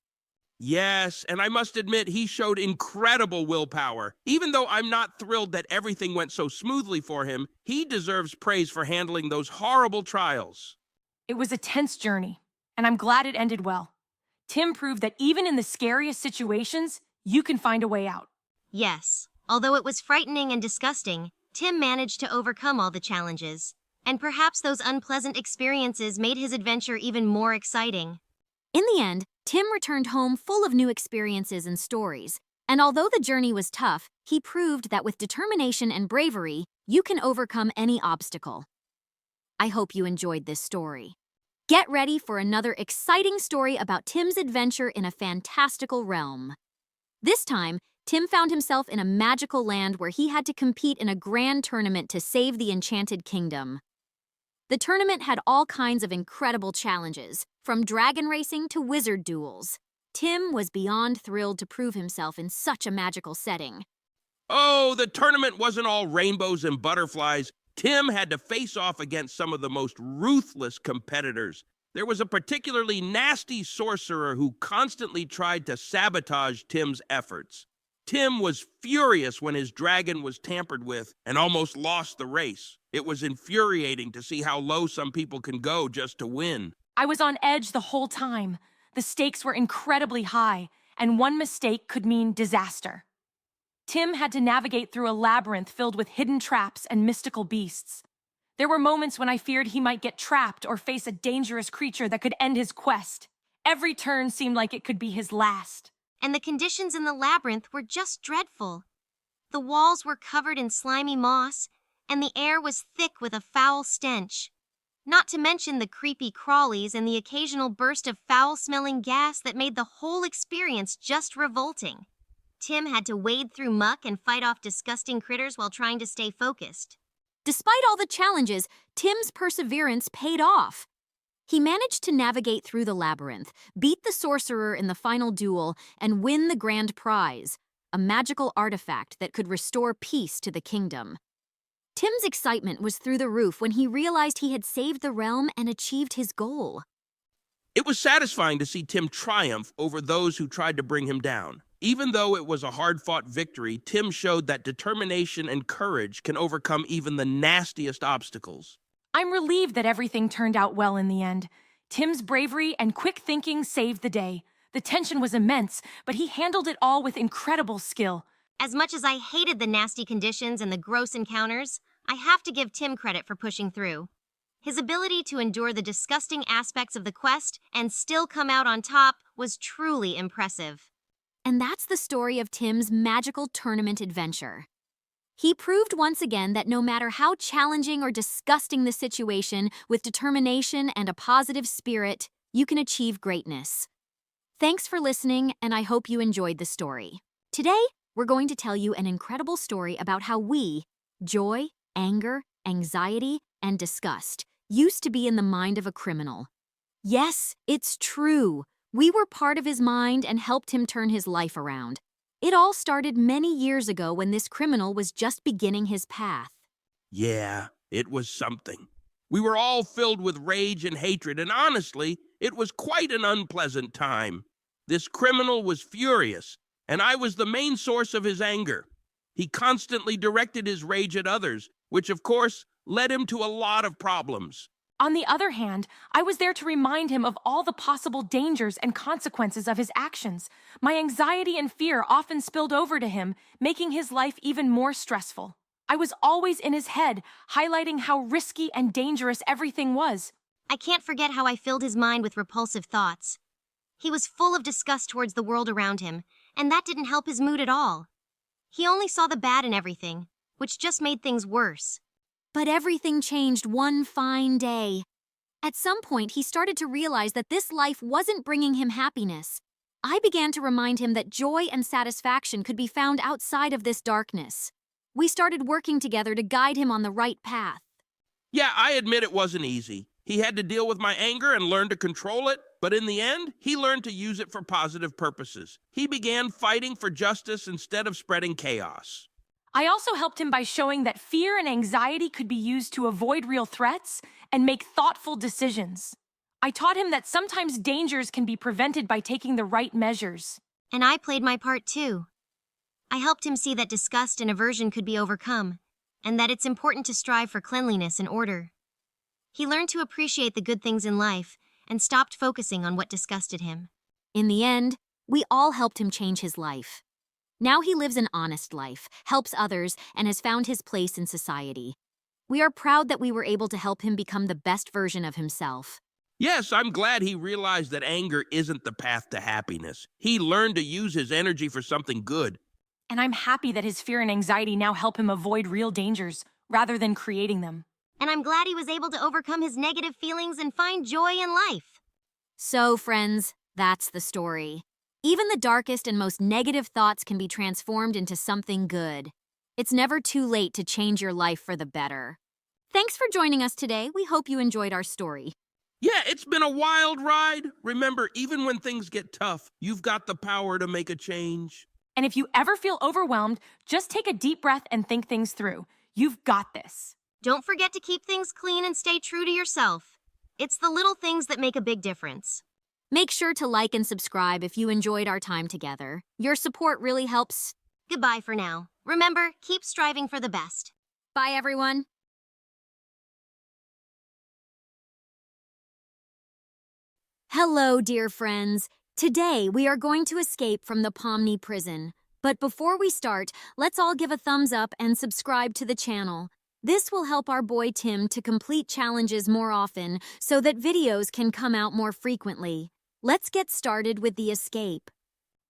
Yes, and I must admit he showed incredible willpower. Even though I'm not thrilled that everything went so smoothly for him, he deserves praise for handling those horrible trials. It was a tense journey, and I'm glad it ended well. Tim proved that even in the scariest situations, you can find a way out. Yes, although it was frightening and disgusting, Tim managed to overcome all the challenges. And perhaps those unpleasant experiences made his adventure even more exciting. In the end, Tim returned home full of new experiences and stories. And although the journey was tough, he proved that with determination and bravery, you can overcome any obstacle. I hope you enjoyed this story. Get ready for another exciting story about Tim's adventure in a fantastical realm. This time, Tim found himself in a magical land where he had to compete in a grand tournament to save the Enchanted Kingdom. The tournament had all kinds of incredible challenges, from dragon racing to wizard duels. Tim was beyond thrilled to prove himself in such a magical setting. Oh, the tournament wasn't all rainbows and butterflies. Tim had to face off against some of the most ruthless competitors. There was a particularly nasty sorcerer who constantly tried to sabotage Tim's efforts. Tim was furious when his dragon was tampered with and almost lost the race. It was infuriating to see how low some people can go just to win. I was on edge the whole time. The stakes were incredibly high, and one mistake could mean disaster. Tim had to navigate through a labyrinth filled with hidden traps and mystical beasts. There were moments when I feared he might get trapped or face a dangerous creature that could end his quest. Every turn seemed like it could be his last. And the conditions in the labyrinth were just dreadful. The walls were covered in slimy moss, and the air was thick with a foul stench. Not to mention the creepy crawlies and the occasional burst of foul-smelling gas that made the whole experience just revolting. Tim had to wade through muck and fight off disgusting critters while trying to stay focused. Despite all the challenges, Tim's perseverance paid off. He managed to navigate through the labyrinth, beat the sorcerer in the final duel, and win the grand prize, a magical artifact that could restore peace to the kingdom. Tim's excitement was through the roof when he realized he had saved the realm and achieved his goal. It was satisfying to see Tim triumph over those who tried to bring him down. Even though it was a hard-fought victory, Tim showed that determination and courage can overcome even the nastiest obstacles. I'm relieved that everything turned out well in the end. Tim's bravery and quick thinking saved the day. The tension was immense, but he handled it all with incredible skill. As much as I hated the nasty conditions and the gross encounters, I have to give Tim credit for pushing through. His ability to endure the disgusting aspects of the quest and still come out on top was truly impressive. And that's the story of Tim's magical tournament adventure. He proved once again that no matter how challenging or disgusting the situation, with determination and a positive spirit, you can achieve greatness. Thanks for listening, and I hope you enjoyed the story. Today, we're going to tell you an incredible story about how joy, anger, anxiety, and disgust, used to be in the mind of a criminal. Yes, it's true. We were part of his mind and helped him turn his life around. It all started many years ago when this criminal was just beginning his path. Yeah, it was something. We were all filled with rage and hatred, and honestly, it was quite an unpleasant time. This criminal was furious, and I was the main source of his anger. He constantly directed his rage at others, which of course led him to a lot of problems. On the other hand, I was there to remind him of all the possible dangers and consequences of his actions. My anxiety and fear often spilled over to him, making his life even more stressful. I was always in his head, highlighting how risky and dangerous everything was. I can't forget how I filled his mind with repulsive thoughts. He was full of disgust towards the world around him, and that didn't help his mood at all. He only saw the bad in everything, which just made things worse. But everything changed one fine day. At some point, he started to realize that this life wasn't bringing him happiness. I began to remind him that joy and satisfaction could be found outside of this darkness. We started working together to guide him on the right path. Yeah, I admit it wasn't easy. He had to deal with my anger and learn to control it, but in the end, he learned to use it for positive purposes. He began fighting for justice instead of spreading chaos. I also helped him by showing that fear and anxiety could be used to avoid real threats and make thoughtful decisions. I taught him that sometimes dangers can be prevented by taking the right measures. And I played my part too. I helped him see that disgust and aversion could be overcome, and that it's important to strive for cleanliness and order. He learned to appreciate the good things in life and stopped focusing on what disgusted him. In the end, we all helped him change his life. Now he lives an honest life, helps others, and has found his place in society. We are proud that we were able to help him become the best version of himself. Yes, I'm glad he realized that anger isn't the path to happiness. He learned to use his energy for something good. And I'm happy that his fear and anxiety now help him avoid real dangers rather than creating them. And I'm glad he was able to overcome his negative feelings and find joy in life. So, friends, that's the story. Even the darkest and most negative thoughts can be transformed into something good. It's never too late to change your life for the better. Thanks for joining us today. We hope you enjoyed our story. Yeah, it's been a wild ride. Remember, even when things get tough, you've got the power to make a change. And if you ever feel overwhelmed, just take a deep breath and think things through. You've got this. Don't forget to keep things clean and stay true to yourself. It's the little things that make a big difference. Make sure to like and subscribe if you enjoyed our time together. Your support really helps. Goodbye for now. Remember, keep striving for the best. Bye, everyone. Hello, dear friends. Today, we are going to escape from the Pomni prison. But before we start, let's all give a thumbs up and subscribe to the channel. This will help our boy Tim to complete challenges more often so that videos can come out more frequently. Let's get started with the escape.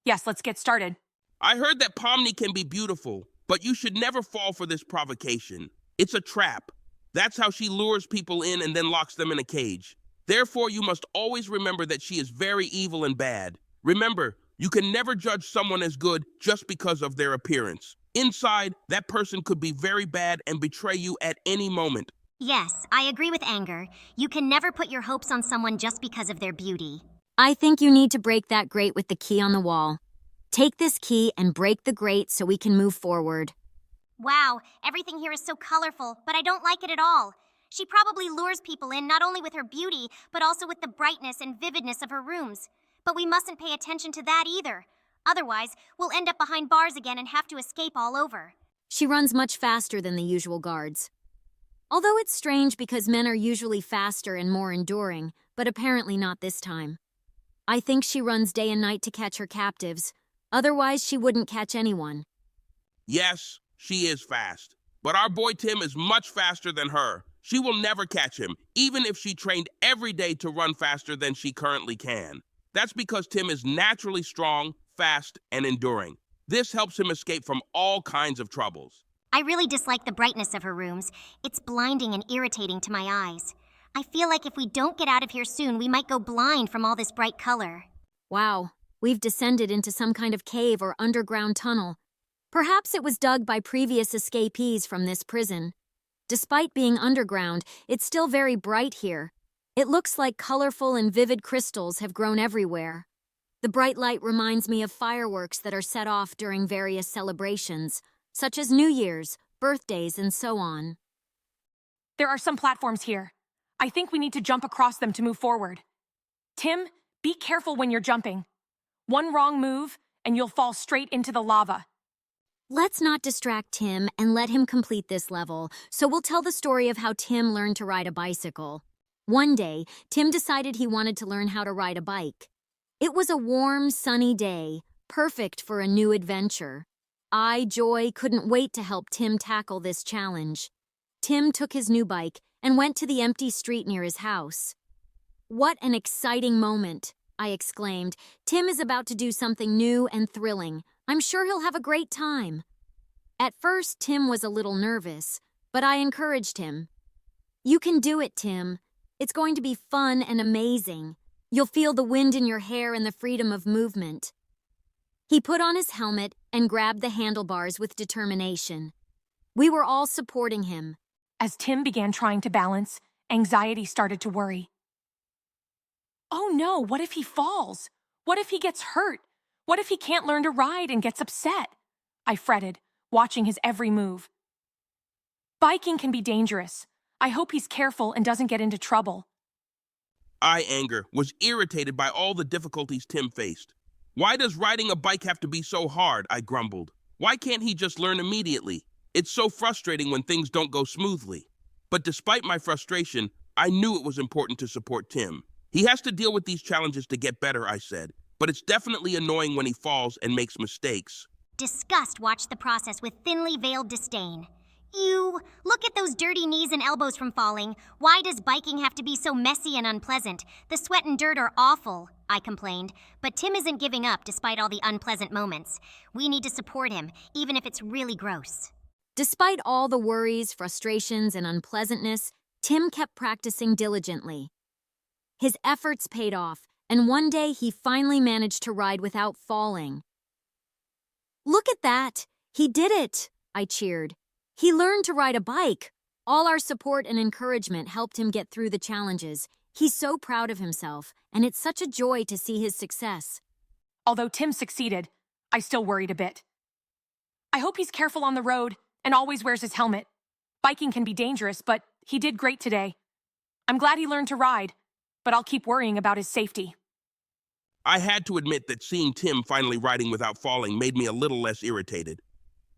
Yes, let's get started. I heard that Pomni can be beautiful, but you should never fall for this provocation. It's a trap. That's how she lures people in and then locks them in a cage. Therefore, you must always remember that she is very evil and bad. Remember, you can never judge someone as good just because of their appearance. Inside, that person could be very bad and betray you at any moment. Yes, I agree with Anger. You can never put your hopes on someone just because of their beauty. I think you need to break that grate with the key on the wall. Take this key and break the grate so we can move forward. Wow, everything here is so colorful, but I don't like it at all. She probably lures people in not only with her beauty, but also with the brightness and vividness of her rooms. But we mustn't pay attention to that either. Otherwise, we'll end up behind bars again and have to escape all over. She runs much faster than the usual guards. Although it's strange because men are usually faster and more enduring, but apparently not this time. I think she runs day and night to catch her captives. Otherwise, she wouldn't catch anyone. Yes, she is fast. But our boy Tim is much faster than her. She will never catch him, even if she trained every day to run faster than she currently can. That's because Tim is naturally strong, fast, and enduring. This helps him escape from all kinds of troubles. I really dislike the brightness of her rooms. It's blinding and irritating to my eyes. I feel like if we don't get out of here soon, we might go blind from all this bright color. Wow, we've descended into some kind of cave or underground tunnel. Perhaps it was dug by previous escapees from this prison. Despite being underground, it's still very bright here. It looks like colorful and vivid crystals have grown everywhere. The bright light reminds me of fireworks that are set off during various celebrations, such as New Year's, birthdays, and so on. There are some platforms here. I think we need to jump across them to move forward. Tim, be careful when you're jumping. One wrong move, and you'll fall straight into the lava. Let's not distract Tim and let him complete this level, so we'll tell the story of how Tim learned to ride a bicycle. One day, Tim decided he wanted to learn how to ride a bike. It was a warm, sunny day, perfect for a new adventure. I, Joy, couldn't wait to help Tim tackle this challenge. Tim took his new bike and went to the empty street near his house. "What an exciting moment," I exclaimed. "Tim is about to do something new and thrilling. I'm sure he'll have a great time." At first, Tim was a little nervous, but I encouraged him. "You can do it, Tim. It's going to be fun and amazing. You'll feel the wind in your hair and the freedom of movement." He put on his helmet and grabbed the handlebars with determination. We were all supporting him. As Tim began trying to balance, anxiety started to worry. Oh no, what if he falls? What if he gets hurt? What if he can't learn to ride and gets upset? I fretted, watching his every move. Biking can be dangerous. I hope he's careful and doesn't get into trouble. I, Anger, was irritated by all the difficulties Tim faced. Why does riding a bike have to be so hard? I grumbled. Why can't he just learn immediately? It's so frustrating when things don't go smoothly. But despite my frustration, I knew it was important to support Tim. He has to deal with these challenges to get better, I said. But it's definitely annoying when he falls and makes mistakes. Disgust watched the process with thinly veiled disdain. Ew, look at those dirty knees and elbows from falling. Why does biking have to be so messy and unpleasant? The sweat and dirt are awful, I complained. But Tim isn't giving up despite all the unpleasant moments. We need to support him, even if it's really gross. Despite all the worries, frustrations, and unpleasantness, Tim kept practicing diligently. His efforts paid off, and one day he finally managed to ride without falling. "Look at that! He did it!" I cheered. "He learned to ride a bike." All our support and encouragement helped him get through the challenges. He's so proud of himself, and it's such a joy to see his success. Although Tim succeeded, I still worried a bit. I hope he's careful on the road and always wears his helmet. Biking can be dangerous, but he did great today. I'm glad he learned to ride, but I'll keep worrying about his safety. I had to admit that seeing Tim finally riding without falling made me a little less irritated.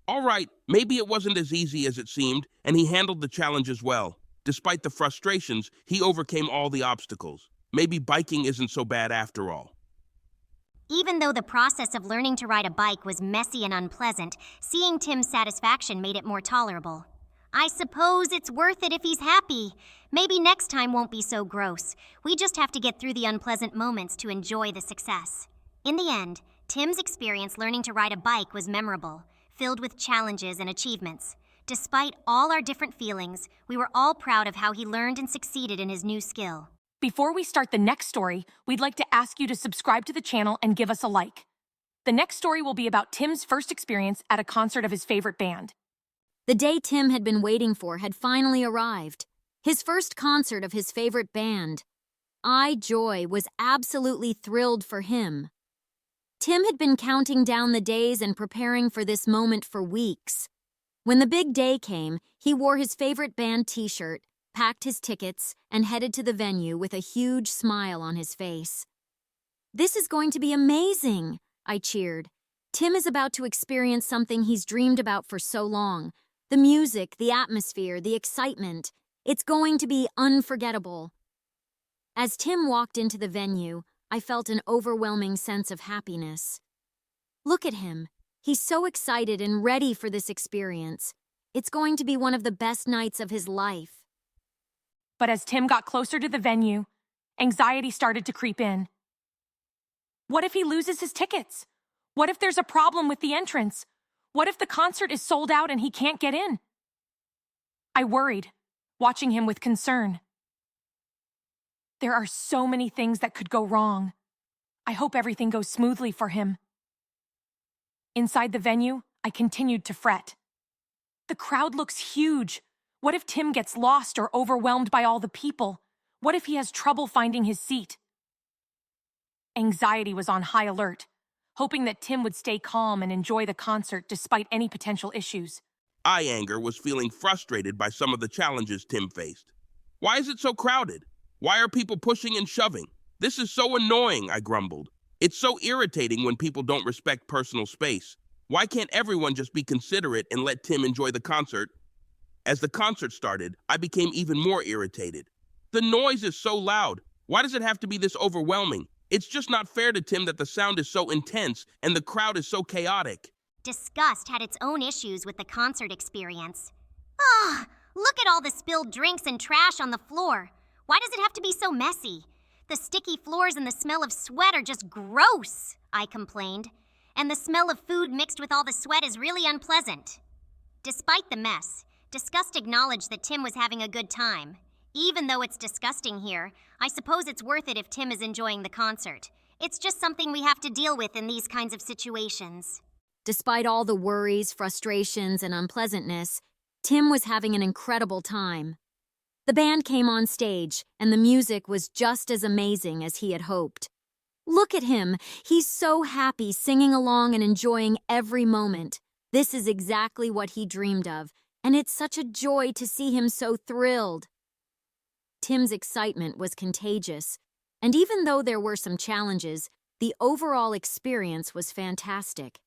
All right, maybe it wasn't as easy as it seemed, and he handled the challenge as well. Despite the frustrations, he overcame all the obstacles. Maybe biking isn't so bad after all. Even though the process of learning to ride a bike was messy and unpleasant, seeing Tim's satisfaction made it more tolerable. I suppose it's worth it if he's happy. Maybe next time won't be so gross. We just have to get through the unpleasant moments to enjoy the success. In the end, Tim's experience learning to ride a bike was memorable, filled with challenges and achievements. Despite all our different feelings, we were all proud of how he learned and succeeded in his new skill. Before we start the next story, we'd like to ask you to subscribe to the channel and give us a like. The next story will be about Tim's first experience at a concert of his favorite band. The day Tim had been waiting for had finally arrived. His first concert of his favorite band. Joy, was absolutely thrilled for him. Tim had been counting down the days and preparing for this moment for weeks. When the big day came, he wore his favorite band t-shirt, packed his tickets, and headed to the venue with a huge smile on his face. "This is going to be amazing," I cheered. Tim is about to experience something he's dreamed about for so long. The music, the atmosphere, the excitement. It's going to be unforgettable. As Tim walked into the venue, I felt an overwhelming sense of happiness. Look at him. He's so excited and ready for this experience. It's going to be one of the best nights of his life. But as Tim got closer to the venue, anxiety started to creep in. What if he loses his tickets? What if there's a problem with the entrance? What if the concert is sold out and he can't get in? I worried, watching him with concern. There are so many things that could go wrong. I hope everything goes smoothly for him. Inside the venue, I continued to fret. The crowd looks huge. What if Tim gets lost or overwhelmed by all the people? What if he has trouble finding his seat? Anxiety was on high alert, hoping that Tim would stay calm and enjoy the concert despite any potential issues. Anger was feeling frustrated by some of the challenges Tim faced. Why is it so crowded? Why are people pushing and shoving? This is so annoying, I grumbled. It's so irritating when people don't respect personal space. Why can't everyone just be considerate and let Tim enjoy the concert? As the concert started, I became even more irritated. The noise is so loud. Why does it have to be this overwhelming? It's just not fair to Tim that the sound is so intense and the crowd is so chaotic. Disgust had its own issues with the concert experience. Look at all the spilled drinks and trash on the floor. Why does it have to be so messy? The sticky floors and the smell of sweat are just gross, I complained. And the smell of food mixed with all the sweat is really unpleasant. Despite the mess, Disgust acknowledged that Tim was having a good time. Even though it's disgusting here, I suppose it's worth it if Tim is enjoying the concert. It's just something we have to deal with in these kinds of situations. Despite all the worries, frustrations, and unpleasantness, Tim was having an incredible time. The band came on stage, and the music was just as amazing as he had hoped. Look at him. He's so happy, singing along and enjoying every moment. This is exactly what he dreamed of, and it's such a joy to see him so thrilled. Tim's excitement was contagious, and even though there were some challenges, the overall experience was fantastic.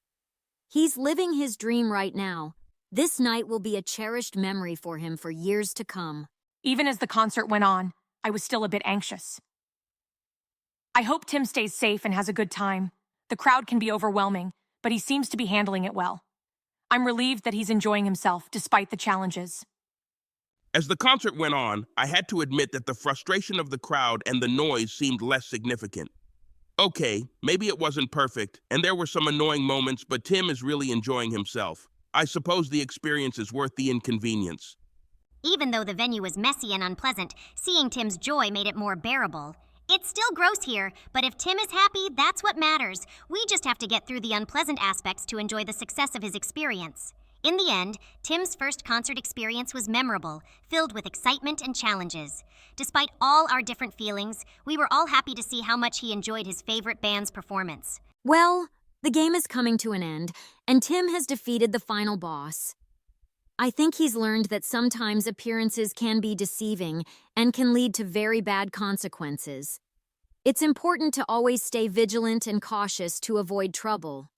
He's living his dream right now. This night will be a cherished memory for him for years to come. Even as the concert went on, I was still a bit anxious. I hope Tim stays safe and has a good time. The crowd can be overwhelming, but he seems to be handling it well. I'm relieved that he's enjoying himself despite the challenges. As the concert went on, I had to admit that the frustration of the crowd and the noise seemed less significant. Okay, maybe it wasn't perfect, and there were some annoying moments, but Tim is really enjoying himself. I suppose the experience is worth the inconvenience. Even though the venue was messy and unpleasant, seeing Tim's joy made it more bearable. It's still gross here, but if Tim is happy, that's what matters. We just have to get through the unpleasant aspects to enjoy the success of his experience. In the end, Tim's first concert experience was memorable, filled with excitement and challenges. Despite all our different feelings, we were all happy to see how much he enjoyed his favorite band's performance. Well, the game is coming to an end, and Tim has defeated the final boss. I think he's learned that sometimes appearances can be deceiving and can lead to very bad consequences. It's important to always stay vigilant and cautious to avoid trouble.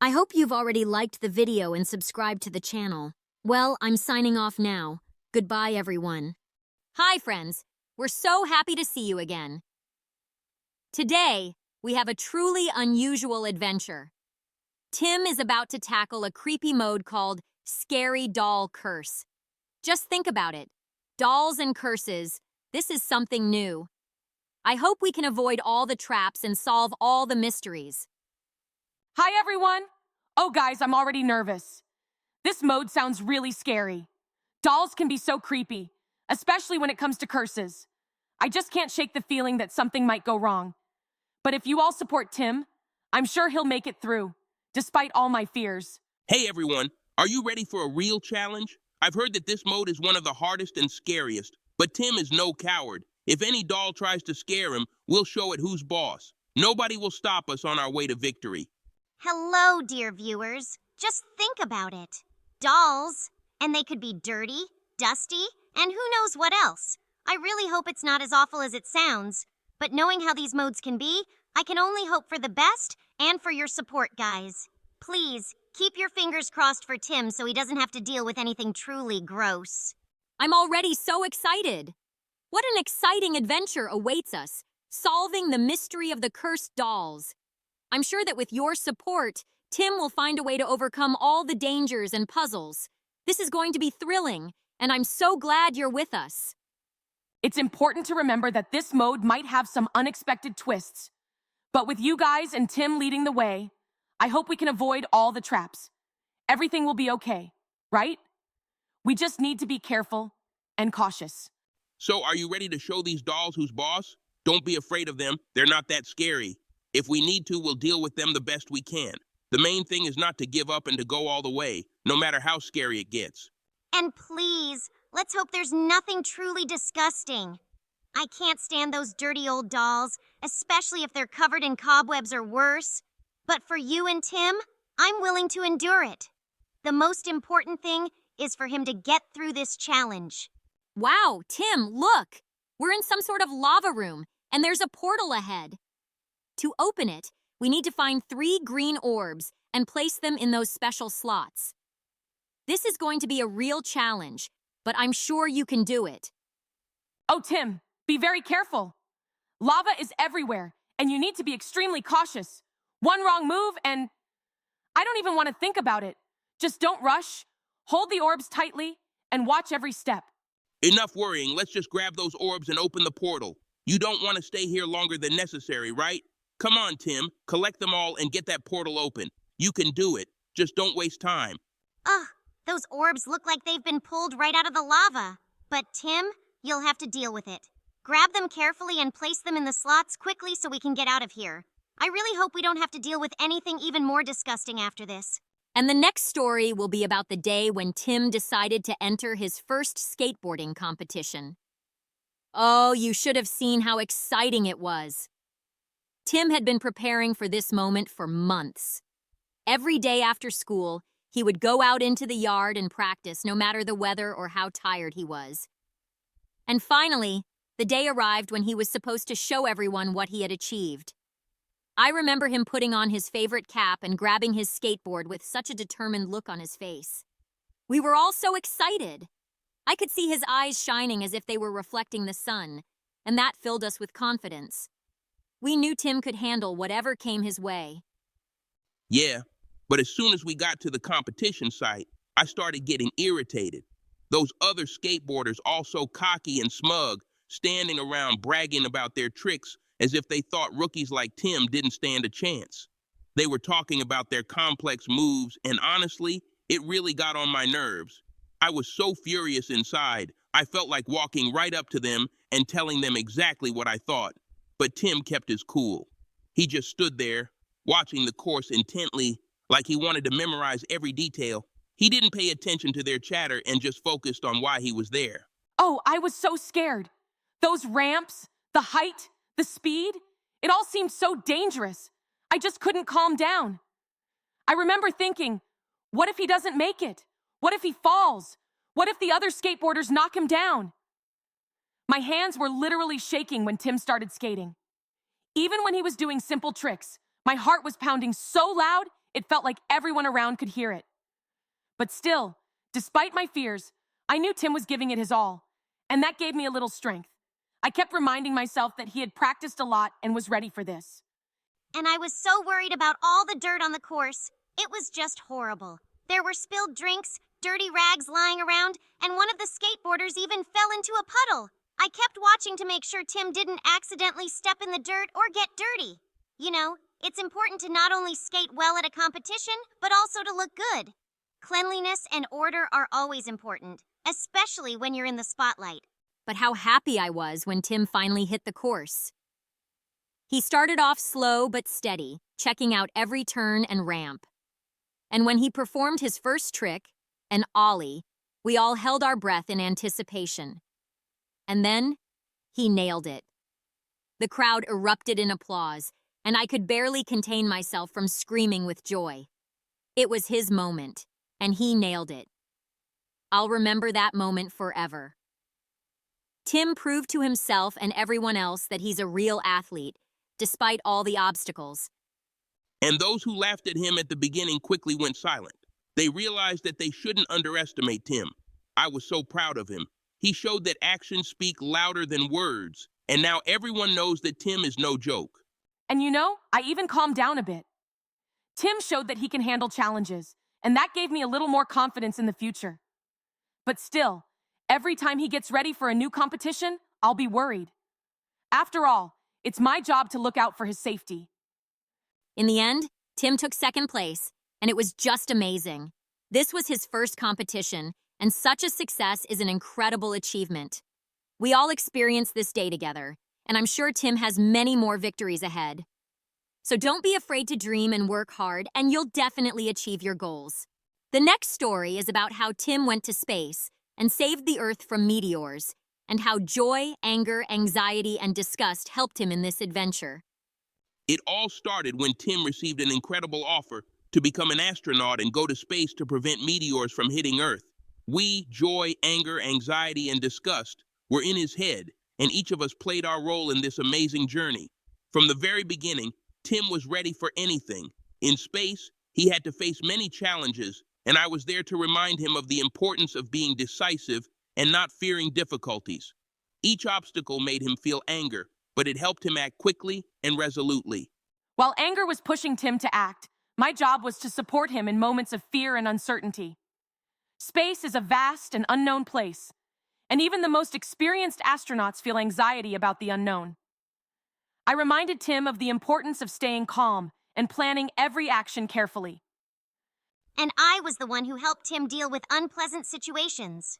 I hope you've already liked the video and subscribed to the channel. Well, I'm signing off now. Goodbye, everyone. Hi, friends. We're so happy to see you again. Today, we have a truly unusual adventure. Tim is about to tackle a creepy mode called Scary Doll Curse. Just think about it. Dolls and curses, this is something new. I hope we can avoid all the traps and solve all the mysteries. Hi, everyone! Oh, guys, I'm already nervous. This mode sounds really scary. Dolls can be so creepy, especially when it comes to curses. I just can't shake the feeling that something might go wrong. But if you all support Tim, I'm sure he'll make it through, despite all my fears. Hey everyone, are you ready for a real challenge? I've heard that this mode is one of the hardest and scariest, but Tim is no coward. If any doll tries to scare him, we'll show it who's boss. Nobody will stop us on our way to victory. Hello, dear viewers. Just think about it. Dolls, and they could be dirty, dusty, and who knows what else. I really hope it's not as awful as it sounds, but knowing how these modes can be, I can only hope for the best and for your support, guys. Please, keep your fingers crossed for Tim so he doesn't have to deal with anything truly gross. I'm already so excited. What an exciting adventure awaits us, solving the mystery of the cursed dolls. I'm sure that with your support, Tim will find a way to overcome all the dangers and puzzles. This is going to be thrilling, and I'm so glad you're with us. It's important to remember that this mode might have some unexpected twists. But with you guys and Tim leading the way, I hope we can avoid all the traps. Everything will be okay, right? We just need to be careful and cautious. So are you ready to show these dolls who's boss? Don't be afraid of them. They're not that scary. If we need to, we'll deal with them the best we can. The main thing is not to give up and to go all the way, no matter how scary it gets. And please, let's hope there's nothing truly disgusting. I can't stand those dirty old dolls, especially if they're covered in cobwebs or worse. But for you and Tim, I'm willing to endure it. The most important thing is for him to get through this challenge. Wow, Tim, look! We're in some sort of lava room, and there's a portal ahead. To open it, we need to find 3 green orbs and place them in those special slots. This is going to be a real challenge, but I'm sure you can do it. Oh, Tim, be very careful. Lava is everywhere, and you need to be extremely cautious. One wrong move, and I don't even want to think about it. Just don't rush, hold the orbs tightly, and watch every step. Enough worrying. Let's just grab those orbs and open the portal. You don't want to stay here longer than necessary, right? Come on, Tim. Collect them all and get that portal open. You can do it. Just don't waste time. Ugh, those orbs look like they've been pulled right out of the lava. But Tim, you'll have to deal with it. Grab them carefully and place them in the slots quickly so we can get out of here. I really hope we don't have to deal with anything even more disgusting after this. And the next story will be about the day when Tim decided to enter his first skateboarding competition. Oh, you should have seen how exciting it was. Tim had been preparing for this moment for months. Every day after school, he would go out into the yard and practice no matter the weather or how tired he was. And finally, the day arrived when he was supposed to show everyone what he had achieved. I remember him putting on his favorite cap and grabbing his skateboard with such a determined look on his face. We were all so excited. I could see his eyes shining as if they were reflecting the sun, and that filled us with confidence. We knew Tim could handle whatever came his way. Yeah, But as soon as we got to the competition site, I started getting irritated. Those other skateboarders, all so cocky and smug, standing around bragging about their tricks as if they thought rookies like Tim didn't stand a chance. They were talking about their complex moves, and honestly, it really got on my nerves. I was so furious inside, I felt like walking right up to them and telling them exactly what I thought. But Tim kept his cool. He just stood there, watching the course intently, like he wanted to memorize every detail. He didn't pay attention to their chatter and just focused on why he was there. Oh, I was so scared. Those ramps, the height, the speed, it all seemed so dangerous. I just couldn't calm down. I remember thinking, what if he doesn't make it? What if he falls? What if the other skateboarders knock him down? My hands were literally shaking when Tim started skating. Even when he was doing simple tricks, my heart was pounding so loud, it felt like everyone around could hear it. But still, despite my fears, I knew Tim was giving it his all, and that gave me a little strength. I kept reminding myself that he had practiced a lot and was ready for this. And I was so worried about all the dirt on the course. It was just horrible. There were spilled drinks, dirty rags lying around, and one of the skateboarders even fell into a puddle. I kept watching to make sure Tim didn't accidentally step in the dirt or get dirty. You know, it's important to not only skate well at a competition, but also to look good. Cleanliness and order are always important, especially when you're in the spotlight. But how happy I was when Tim finally hit the course. He started off slow but steady, checking out every turn and ramp. And when he performed his first trick, an ollie, we all held our breath in anticipation. And then, he nailed it. The crowd erupted in applause, and I could barely contain myself from screaming with joy. It was his moment, and he nailed it. I'll remember that moment forever. Tim proved to himself and everyone else that he's a real athlete, despite all the obstacles. And those who laughed at him at the beginning quickly went silent. They realized that they shouldn't underestimate Tim. I was so proud of him. He showed that actions speak louder than words, and now everyone knows that Tim is no joke. And you know, I even calmed down a bit. Tim showed that he can handle challenges, and that gave me a little more confidence in the future. But still, every time he gets ready for a new competition, I'll be worried. After all, it's my job to look out for his safety. In the end, Tim took second place, and it was just amazing. This was his first competition, and such a success is an incredible achievement. We all experienced this day together, and I'm sure Tim has many more victories ahead. So don't be afraid to dream and work hard, and you'll definitely achieve your goals. The next story is about how Tim went to space and saved the Earth from meteors, and how joy, anger, anxiety, and disgust helped him in this adventure. It all started when Tim received an incredible offer to become an astronaut and go to space to prevent meteors from hitting Earth. We, joy, anger, anxiety, and disgust, were in his head, and each of us played our role in this amazing journey. From the very beginning, Tim was ready for anything. In space, he had to face many challenges, and I was there to remind him of the importance of being decisive and not fearing difficulties. Each obstacle made him feel anger, but it helped him act quickly and resolutely. While anger was pushing Tim to act, my job was to support him in moments of fear and uncertainty. Space is a vast and unknown place, and even the most experienced astronauts feel anxiety about the unknown. I reminded Tim of the importance of staying calm and planning every action carefully. And I was the one who helped Tim deal with unpleasant situations.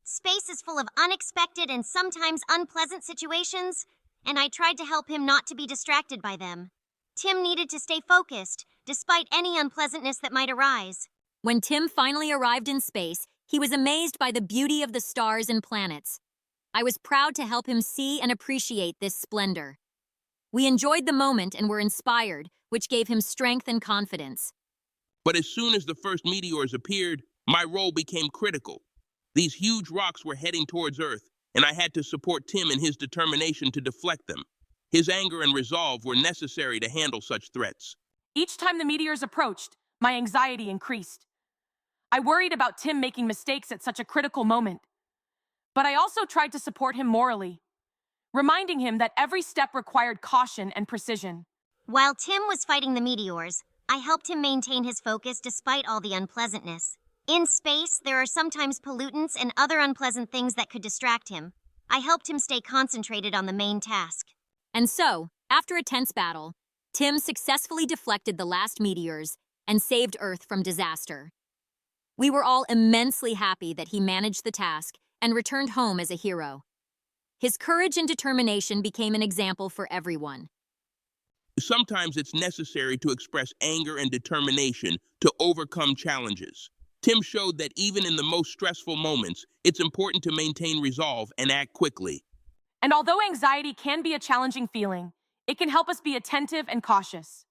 Space is full of unexpected and sometimes unpleasant situations, and I tried to help him not to be distracted by them. Tim needed to stay focused, despite any unpleasantness that might arise. When Tim finally arrived in space, he was amazed by the beauty of the stars and planets. I was proud to help him see and appreciate this splendor. We enjoyed the moment and were inspired, which gave him strength and confidence. But as soon as the first meteors appeared, my role became critical. These huge rocks were heading towards Earth, and I had to support Tim in his determination to deflect them. His anger and resolve were necessary to handle such threats. Each time the meteors approached, my anxiety increased. I worried about Tim making mistakes at such a critical moment. But I also tried to support him morally, reminding him that every step required caution and precision. While Tim was fighting the meteors, I helped him maintain his focus despite all the unpleasantness. In space, there are sometimes pollutants and other unpleasant things that could distract him. I helped him stay concentrated on the main task. And so, after a tense battle, Tim successfully deflected the last meteors and saved Earth from disaster. We were all immensely happy that he managed the task and returned home as a hero. His courage and determination became an example for everyone. Sometimes it's necessary to express anger and determination to overcome challenges. Tim showed that even in the most stressful moments, it's important to maintain resolve and act quickly. And although anxiety can be a challenging feeling, it can help us be attentive and cautious.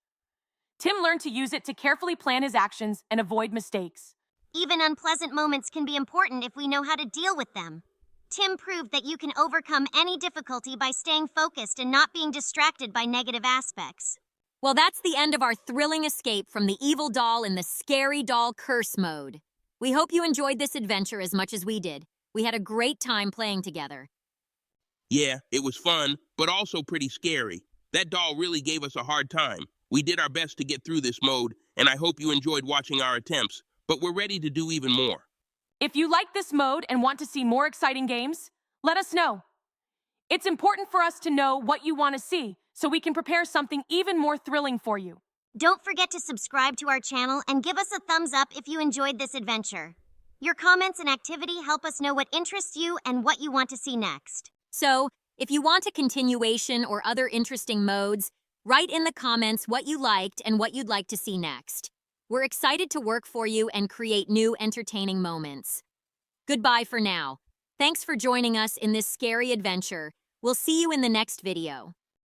Tim learned to use it to carefully plan his actions and avoid mistakes. Even unpleasant moments can be important if we know how to deal with them. Tim proved that you can overcome any difficulty by staying focused and not being distracted by negative aspects. Well, that's the end of our thrilling escape from the evil doll in the scary doll curse mode. We hope you enjoyed this adventure as much as we did. We had a great time playing together. Yeah, it was fun, but also pretty scary. That doll really gave us a hard time. We did our best to get through this mode, and I hope you enjoyed watching our attempts, but we're ready to do even more. If you like this mode and want to see more exciting games, let us know. It's important for us to know what you want to see so we can prepare something even more thrilling for you. Don't forget to subscribe to our channel and give us a thumbs up if you enjoyed this adventure. Your comments and activity help us know what interests you and what you want to see next. So, if you want a continuation or other interesting modes, write in the comments what you liked and what you'd like to see next. We're excited to work for you and create new entertaining moments. Goodbye for now. Thanks for joining us in this scary adventure. We'll see you in the next video.